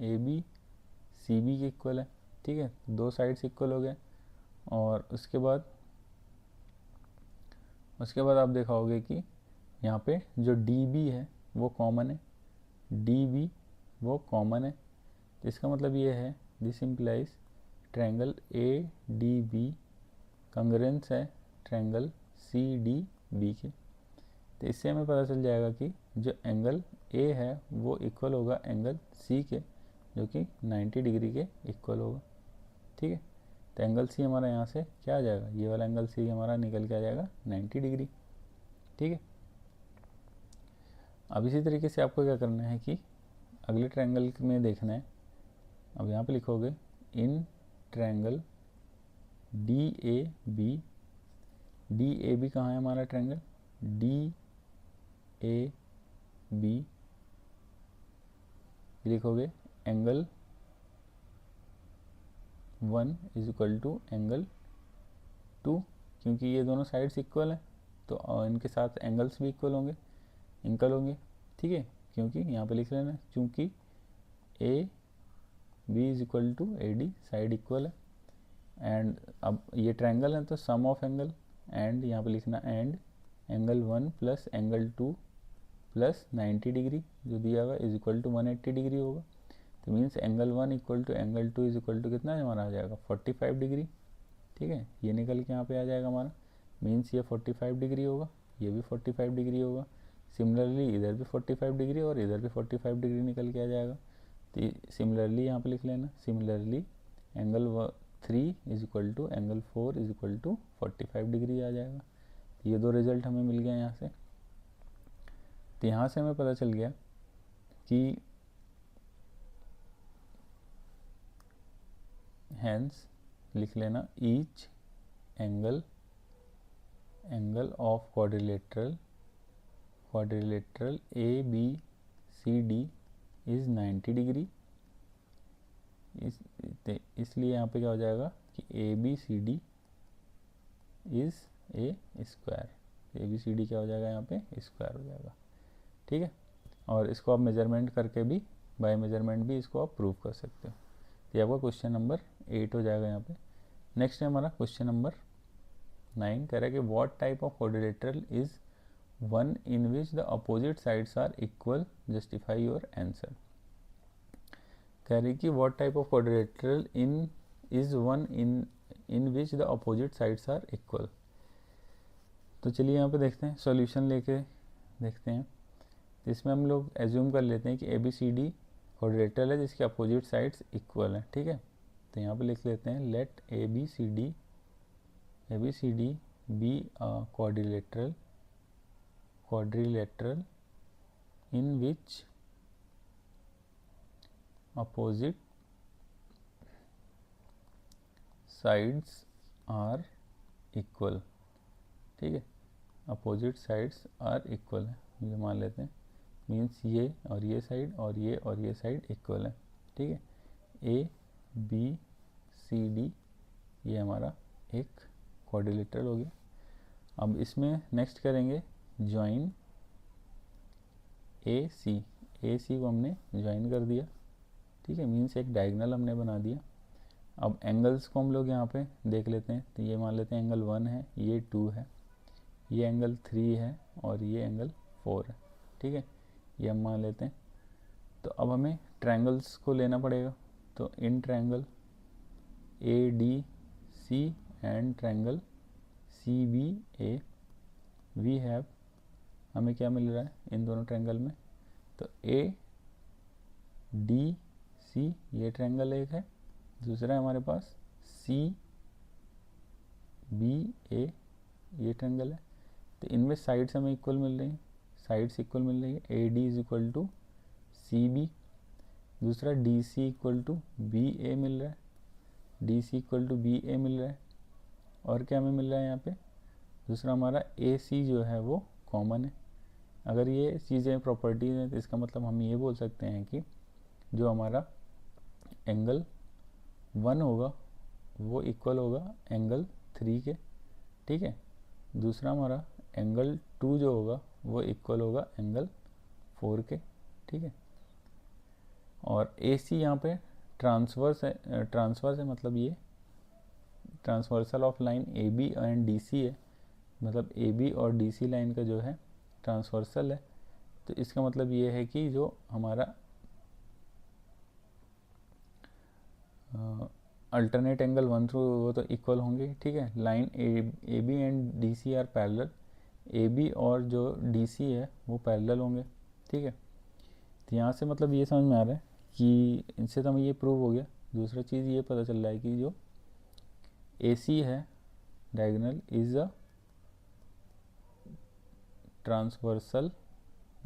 ए बी सी बी के इक्वल है, ठीक है। दो साइड्स इक्वल हो गए। और उसके बाद आप देखा होगे कि यहाँ पे जो डी बी है वो कॉमन है, डी बी वो कॉमन है, तो इसका मतलब ये है this implies triangle A D B congruence है ट्रायंगल सी डी बी के। तो इससे हमें पता चल जाएगा कि जो एंगल ए है वो इक्वल होगा एंगल सी के, जो कि 90 डिग्री के इक्वल होगा, ठीक है। तो एंगल सी हमारा यहाँ से क्या आ जाएगा, ये वाला एंगल सी हमारा निकल के आ जाएगा 90 डिग्री, ठीक है। अब इसी तरीके से आपको क्या करना है कि अगले ट्रायंगल में देखना है। अब यहाँ पे लिखोगे in triangle D A B कहाँ है हमारा ट्रायंगल, डी ए बी लिखोगे angle 1 is equal to angle 2, क्योंकि ये दोनों साइड्स इक्वल हैं तो इनके साथ एंगल्स भी इक्वल होंगे, ठीक है। क्योंकि यहाँ पे लिख लेना चूँकि A B is equal to A D, side equal है। एंड अब ये ट्रायंगल है तो सम ऑफ एंगल, एंड यहाँ पे लिखना and angle 1 plus angle 2 plus 90 degree जो दिया हुआ इज इक्वल टू 180 डिग्री होगा। तो means angle 1 equal to angle 2 is equal to कितना हमारा आ जाएगा 45 डिग्री, ठीक है। ये निकल के यहाँ पे आ जाएगा हमारा, मीन्स ये 45 डिग्री होगा, ये भी 45 डिग्री होगा। सिमिलरली इधर भी 45 डिग्री और इधर भी 45 डिग्री निकल के आ जाएगा। तो सिमिलरली यहाँ पे लिख लेना, similarly angle 3 is equal to angle 4 is equal to 45 degree आ जाएगा। तो ये दो रिजल्ट हमें मिल गया यहाँ से। तो यहाँ से हमें पता चल गया कि हेंस लिख लेना each angle of quadrilateral A B C D is 90 degree. इसलिए यहाँ पे क्या हो जाएगा कि A B C D is a square, A B C D क्या हो जाएगा यहाँ पे स्क्वायर हो जाएगा, ठीक है। और इसको आप मेजरमेंट करके भी बाय मेजरमेंट भी इसको आप प्रूव कर सकते हो। ये आपका क्वेश्चन नंबर 8 हो जाएगा यहाँ पे। नेक्स्ट है हमारा क्वेश्चन नंबर 9, कह रहा है कि what type of quadrilateral is one in which the opposite sides are equal, justify your answer. कह रही कि what type of quadrilateral is one in which the opposite sides are equal. तो चलिए यहाँ पे देखते हैं, सॉल्यूशन लेके देखते हैं। तो इसमें हम लोग एज्यूम कर लेते हैं कि A B C D quadrilateral है जिसके अपोजिट साइड्स इक्वल हैं, ठीक है। तो यहाँ पे लिख लेते हैं let A B C D be a quadrilateral in which opposite sides are equal, ठीक है। अपोजिट साइड्स आर इक्वल है, ये मान लेते हैं, मीन्स ये और ये साइड और ये साइड इक्वल है, ठीक है। ए बी सी डी ये हमारा एक क्वाड्रिलेटरल हो गया। अब इसमें नेक्स्ट करेंगे ज्वाइन ए सी को हमने ज्वाइन कर दिया, ठीक है, मीन्स एक डायगोनल हमने बना दिया। अब एंगल्स को हम लोग यहाँ पे देख लेते हैं। तो ये मान लेते हैं एंगल 1 है, ये 2 है, ये एंगल 3 है और ये एंगल 4 है, ठीक है, ये हम मान लेते हैं। तो अब हमें ट्रायंगल्स को लेना पड़ेगा। तो in triangle A D C and triangle C B A we have, हमें क्या मिल रहा है इन दोनों ट्रायंगल में। तो ए डी सी ये ट्रायंगल एक है, दूसरा है हमारे पास सी बी ए ये ट्रायंगल है। तो इनमें साइड्स हमें इक्वल मिल रही हैं, साइड्स इक्वल मिल रही है। A D is equal to C B, दूसरा D C equal to B A मिल रहा है, D C equal to B A मिल रहा है। और क्या हमें मिल रहा है यहाँ पे, दूसरा हमारा ए सी जो है वो कॉमन है। अगर ये चीज़ें प्रॉपर्टीज़ हैं तो इसका मतलब हम ये बोल सकते हैं कि जो हमारा एंगल 1 होगा वो इक्वल होगा एंगल 3 के, ठीक है। दूसरा हमारा एंगल 2 जो होगा वो इक्वल होगा एंगल 4 के, ठीक है। और ए सी यहाँ पे ट्रांसवर्स है, ट्रांसवर्स है मतलब ये transversal of line A B and D C है, मतलब ए बी और डी सी लाइन का जो है ट्रांसवर्सल है। तो इसका मतलब ये है कि जो हमारा अल्टरनेट एंगल 1 थ्रू वो तो इक्वल होंगे, ठीक है। Line A B and D C are parallel, A B और जो डी सी है वो पैरेलल होंगे, ठीक है। तो यहाँ से मतलब ये समझ में आ रहा है कि इनसे तो हमें ये प्रूव हो गया। दूसरा चीज़ ये पता चल रहा है कि जो ए सी है diagonal is a transversal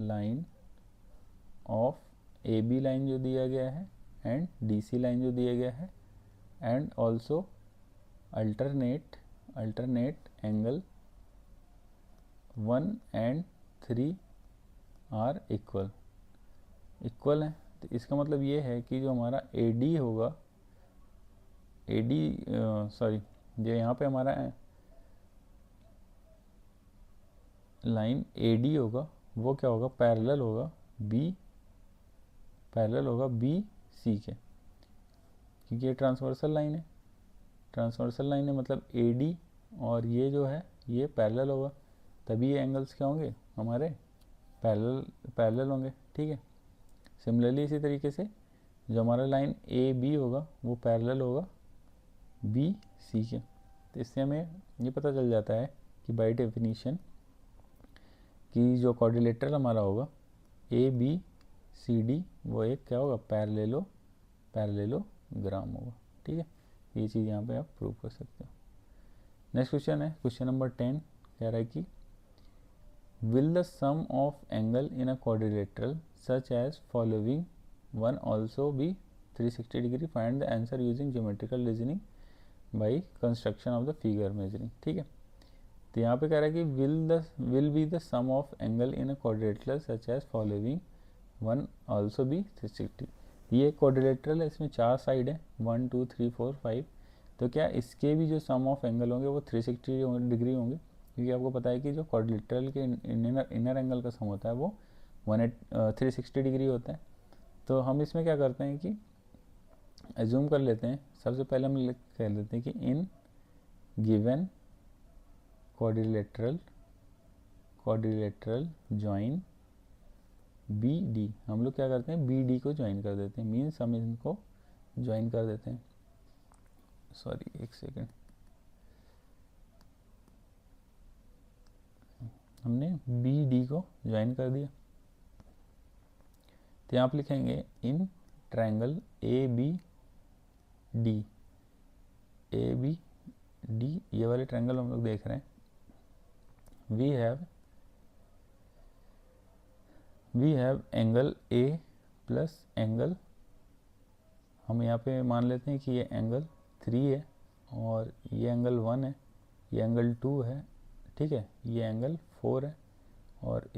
line of A B line जो दिया गया है एंड डी सी लाइन जो दिया गया है, and also alternate angle 1 and 3 are equal है। तो इसका मतलब ये है कि जो हमारा ए डी होगा, ए डी सॉरी जो यहाँ पे हमारा लाइन ए डी होगा वो क्या होगा, पैरेलल होगा बी सी के, क्योंकि ये ट्रांसवर्सल लाइन है। ट्रांसवर्सल लाइन है मतलब ए डी और ये जो है ये पैरेलल होगा, तभी ये एंगल्स क्या होंगे हमारे पैरेलल होंगे, ठीक है। सिमिलरली इसी तरीके से जो हमारा लाइन ए बी होगा वो पैरेलल होगा बी सी के। तो इससे हमें ये पता चल जाता है कि बाय डेफिनीशन कि जो क्वाड्रिलेटरल हमारा होगा ए बी सी डी वो एक क्या होगा, पैरेललोग्राम होगा, ठीक है। ये चीज़ यहाँ पे आप प्रूव कर सकते हो। नेक्स्ट क्वेश्चन है क्वेश्चन नंबर 10, कह रहा है कि will the sum of angle in a quadrilateral such as following one also be 360 degree? Find the answer using geometrical reasoning by construction of the figure measuring, ठीक है। तो यहाँ पे कह रहा है कि will be the sum of angle in a quadrilateral such as following one also be 360। ये क्वाड्रिलेटरल है, इसमें 4 साइड है 1 2 3 4 5। तो क्या इसके भी जो सम ऑफ एंगल होंगे वो 360 डिग्री होंगे, क्योंकि आपको पता है कि जो क्वाड्रिलेटरल के इनर एंगल का सम होता है वो 360 डिग्री होता है। तो हम इसमें क्या करते हैं कि एज्यूम कर लेते हैं, सबसे पहले हम कह लेते हैं कि in given quadrilateral join B D, हम लोग क्या करते हैं बी डी को ज्वाइन कर देते हैं, मीन्स हम इनको ज्वाइन कर देते हैं। सॉरी एक सेकेंड, हमने बी डी को ज्वाइन कर दिया। तो यहाँ आप लिखेंगे in triangle A B D, ये वाले ट्रायंगल हम लोग देख रहे हैं। We have angle A plus angle, हम यहाँ पे मान लेते हैं कि ये एंगल 3 है और ये एंगल 1 है, ये एंगल 2 है, ठीक है, ये एंगल 4 है और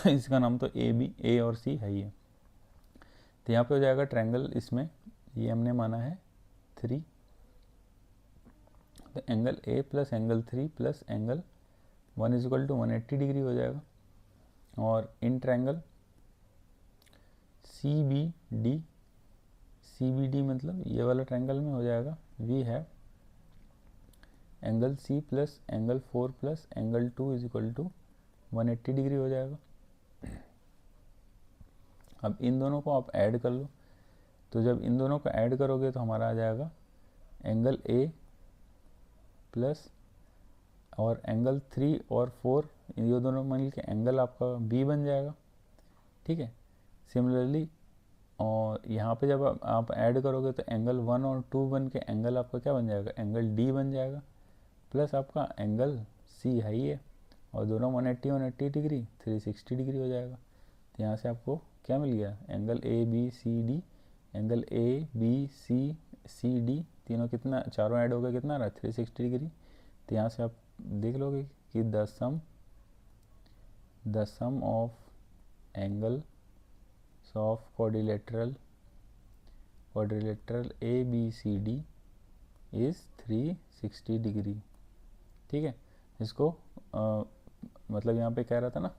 इसका नाम तो ए और सी है ही है। तो यहाँ पे हो जाएगा ट्रायंगल, इसमें ये हमने माना है 3, तो angle A plus angle 3 plus angle 1 is equal to 180 degree हो जाएगा। और in triangle C B D मतलब ये वाला ट्रायंगल में हो जाएगा we have angle C plus angle 4 plus angle 2 is equal to 180 degree हो जाएगा। अब इन दोनों को आप ऐड कर लो, तो जब इन दोनों को ऐड करोगे तो हमारा आ जाएगा एंगल ए प्लस और एंगल 3 और 4, ये दोनों मिल के एंगल आपका बी बन जाएगा, ठीक है। सिमिलरली और यहाँ पे जब आप ऐड करोगे तो एंगल 1 और 2 बन के एंगल आपका क्या बन जाएगा, एंगल डी बन जाएगा, प्लस आपका एंगल सी है ही है और दोनों 180 डिग्री 360 डिग्री हो जाएगा। तो यहाँ से आपको क्या मिल गया, angle A B C D, angle A B C D तीनों कितना, चारों ऐड हो गए, कितना रहा 360 डिग्री। तो यहाँ से आप देख लोगे कि the sum of angle of quadrilateral A B C D is 360 degree, ठीक है। इसको मतलब यहाँ पे कह रहा था ना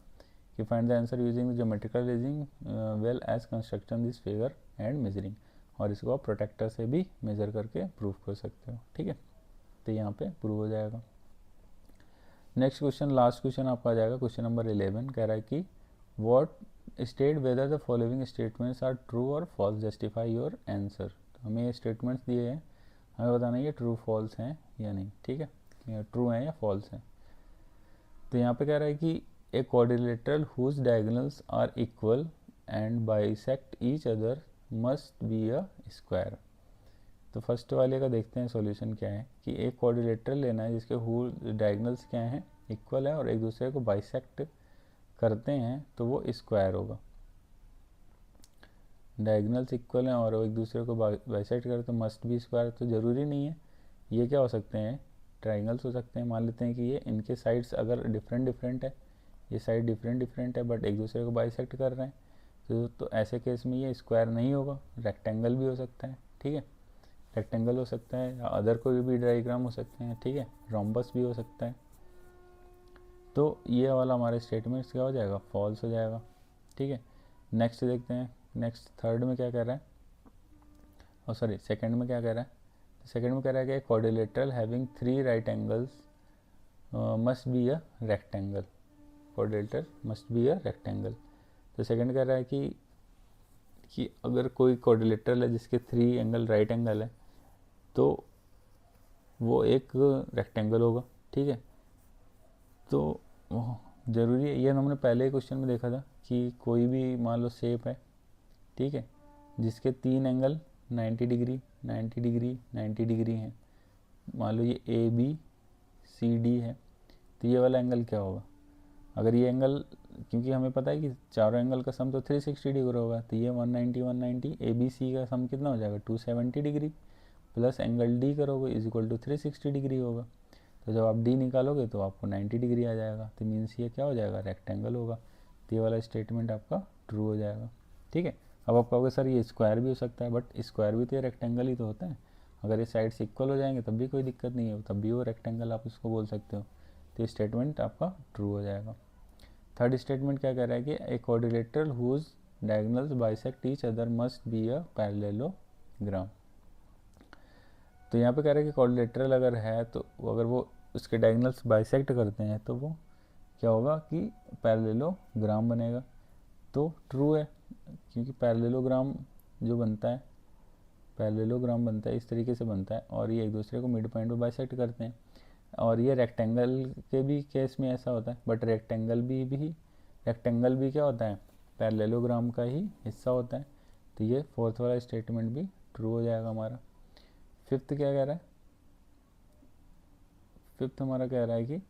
कि find the answer using the geometrical reasoning well as construction this figure and measuring, और इसको आप प्रोटेक्टर से भी मेज़र करके प्रूव कर सकते हो, ठीक है। तो यहाँ पे प्रूव हो जाएगा। नेक्स्ट क्वेश्चन, लास्ट क्वेश्चन आपका आ जाएगा, क्वेश्चन नंबर 11 कह रहा है कि what state whether the following statements are true और फॉल्स, जस्टिफाई योर आंसर। तो हमें ये स्टेटमेंट्स दिए हैं, हमें बताना है ये ट्रू फॉल्स हैं या नहीं, ठीक है, ट्रू हैं या फॉल्स हैं। तो यहाँ पे कह रहा है कि a quadrilateral whose diagonals are equal and bisect each other must be a square. तो फर्स्ट वाले का देखते हैं सॉल्यूशन क्या है, कि एक क्वाड्रिलेटरल लेना है जिसके डायगोनल्स क्या हैं, इक्वल है और एक दूसरे को बाइसेक्ट करते हैं तो वो स्क्वायर होगा। डायगोनल्स इक्वल हैं और एक दूसरे को बाइसेक्ट करते तो मस्ट बी स्क्वायर। तो ज़रूरी नहीं है, ये क्या हो सकते हैं, ट्राइंगल्स हो सकते हैं। मान लेते हैं कि ये इनके साइड्स अगर डिफरेंट है, ये साइड डिफरेंट है बट एक दूसरे को बाइसेक्ट कर रहे हैं, तो ऐसे केस में ये स्क्वायर नहीं होगा। रेक्टेंगल भी हो सकता है, ठीक है, रेक्टेंगल हो सकता है या अदर कोई भी डायग्राम हो सकते हैं, ठीक है, रोम्बस भी हो सकता है। तो ये वाला हमारे स्टेटमेंट्स क्या हो जाएगा, फॉल्स हो जाएगा, ठीक है। नेक्स्ट देखते हैं, नेक्स्ट थर्ड में क्या कह रहा है, और सॉरी सेकंड में क्या कह रहा है। सेकंड में कह रहा है कि quadrilateral having 3 right angles must be a rectangle, quadrilateral must be a rectangle. तो सेकंड कह रहा है कि अगर कोई क्वाड्रिलेटरल है जिसके 3 एंगल राइट एंगल है तो वो एक रेक्टेंगल होगा, ठीक है। तो ज़रूरी है, ये हमने पहले ही क्वेश्चन में देखा था कि कोई भी मान लो शेप है, ठीक है, जिसके 3 एंगल 90 डिग्री 90 डिग्री 90 डिग्री हैं। मान लो ये ए बी सी डी है, तो ये वाला एंगल क्या होगा, अगर ये एंगल, क्योंकि हमें पता है कि चारों एंगल का सम तो 360 डिग्री होगा, तो ये 190 ए बी सी का सम कितना हो जाएगा 270 डिग्री, प्लस एंगल डी करोगे इज इक्वल टू 360 डिग्री होगा। तो जब आप डी निकालोगे तो आपको 90 डिग्री आ जाएगा, तो मीन्स ये क्या हो जाएगा, रेक्टेंगल होगा। तो ये वाला स्टेटमेंट आपका ट्रू हो जाएगा, ठीक है। अब आप कहोगे सर ये स्क्वायर भी हो सकता है, बट स्क्वायर भी तो ये रेक्टेंगल ही तो होता है, अगर ये साइड्स इक्वल हो जाएंगे तब भी कोई दिक्कत नहीं है, तब भी वो रेक्टेंगल आप इसको बोल सकते हो। तो ये स्टेटमेंट आपका ट्रू हो जाएगा। थर्ड स्टेटमेंट क्या कह रहा है कि a quadrilateral whose diagonals bisect each other must be a parallelogram. तो यहाँ पे कह रहा है कि क्वाड्रिलेटरल अगर है तो अगर वो उसके डायगोनल्स बाइसेक्ट करते हैं तो वो क्या होगा कि पैरेललोग्राम बनेगा। तो ट्रू है, क्योंकि पैरेललोग्राम जो बनता है, पैरेललोग्राम बनता है इस तरीके से बनता है और ये एक दूसरे को मिड पॉइंट पे बाइसेक्ट करते हैं। और ये रेक्टेंगल के भी केस में ऐसा होता है, बट रेक्टेंगल भी क्या होता है, पैरेललोग्राम का ही हिस्सा होता है। तो ये फोर्थ वाला स्टेटमेंट भी ट्रू हो जाएगा हमारा। फिफ्थ क्या कह रहा है, फिफ्थ हमारा कह रहा है कि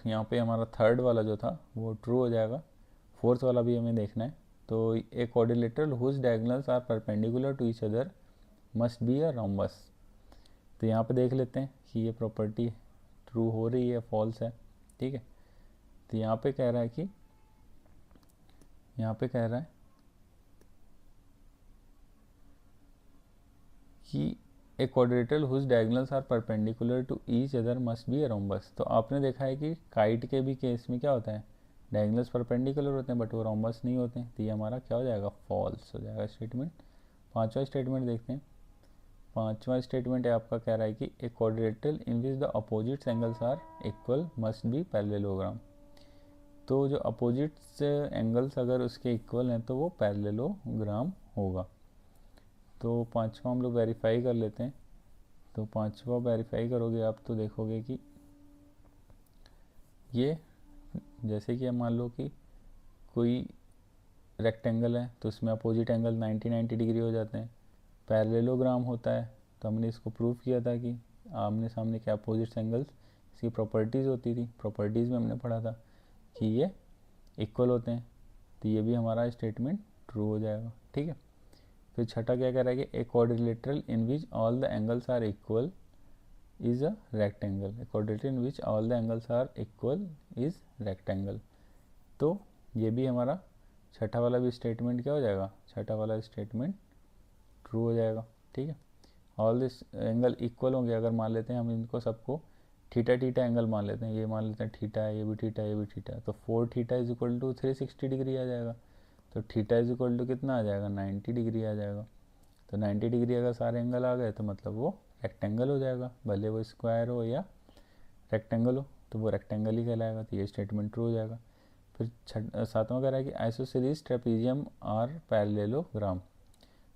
यहाँ पे हमारा थर्ड वाला जो था वो ट्रू हो जाएगा, फोर्थ वाला भी हमें देखना है। तो a quadrilateral whose diagonals are perpendicular to each other must be a rhombus. तो यहाँ पे देख लेते हैं कि ये प्रॉपर्टी ट्रू हो रही है फॉल्स है, ठीक है। तो यहाँ पे कह रहा है कि a quadrilateral whose diagonals are perpendicular to each other must be a rhombus. तो आपने देखा है कि काइट के भी केस में क्या होता है, डायगोनल्स परपेंडिकुलर होते हैं बट वो रोम्बस नहीं होते हैं। तो ये हमारा क्या हो जाएगा, फॉल्स हो जाएगा स्टेटमेंट। पांचवा स्टेटमेंट देखते हैं। पांचवा स्टेटमेंट है आपका, कह रहा है कि a quadrilateral in which the opposites angles are equal must be parallelogram. तो जो अपोजिट्स एंगल्स अगर उसके इक्वल हैं तो वो पैरेललोग्राम होगा। तो पांचवा हम लोग वेरीफाई कर लेते हैं। तो पांचवा वेरीफाई करोगे आप तो देखोगे कि ये जैसे कि मान लो कि कोई रेक्टेंगल है तो उसमें अपोजिट एंगल 90 डिग्री हो जाते हैं, पैरेललोग्राम होता है। तो हमने इसको प्रूव किया था कि आमने सामने के अपोजिट एंगल्स, इसकी प्रॉपर्टीज़ होती थी, प्रॉपर्टीज़ में हमने पढ़ा था कि ये इक्वल होते हैं। तो ये भी हमारा स्टेटमेंट ट्रू हो जाएगा, ठीक है। फिर छठा क्या कह रहा है कि a quadrilateral in which all the angles are equal is a rectangle, a quadrilateral in which all the angles are equal is rectangle. तो ये भी हमारा छठा वाला भी स्टेटमेंट क्या हो जाएगा, छठा वाला स्टेटमेंट ट्रू हो जाएगा। ठीक है, ऑल दिस एंगल इक्वल होंगे अगर मान लेते हैं हम इनको सबको थीटा थीटा एंगल मान लेते हैं, ये मान लेते हैं थीटा है, ये भी थीटा है, ये भी थीटा है, तो 4 theta is equal to 360 degree आ जाएगा। तो थीटा इज इक्वल टू कितना आ जाएगा, 90 डिग्री आ जाएगा। तो 90 डिग्री अगर सारे एंगल आ गए तो मतलब वो रेक्टेंगल हो जाएगा, भले वो स्क्वायर हो या रेक्टेंगल हो, तो वो रेक्टेंगल ही कहलाएगा। तो ये स्टेटमेंट ट्रू हो जाएगा। फिर सातवां कह रहा है कि आइसोसेलेस ट्रेपीजियम आर पैरेललोग्राम।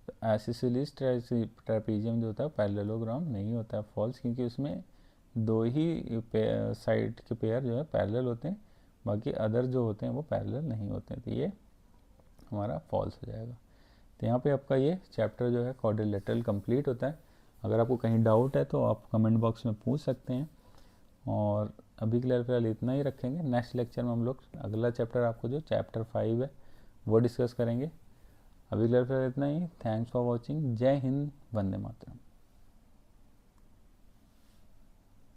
तो आइसोसेलेस ट्रेपीजियम जो होता है पैरेललोग्राम नहीं होता है, फॉल्स, क्योंकि उसमें दो ही साइड के पेयर जो है पैरेलल होते हैं, बाकी अदर जो होते हैं वो पैरेलल नहीं होते हैं। तो ये हमारा फॉल्स हो जाएगा। तो यहाँ पे आपका ये चैप्टर जो है क्वाड्रिलेटरल कंप्लीट होता है। अगर आपको कहीं डाउट है तो आप कमेंट बॉक्स में पूछ सकते हैं। और अभी के लिए फिलहाल इतना ही रखेंगे। नेक्स्ट लेक्चर में हम लोग अगला चैप्टर, आपको जो चैप्टर 5 है वो डिस्कस करेंगे। अभी के लिए फिलहाल इतना ही। Thanks for watching. जय हिंद, वंदे मातरम।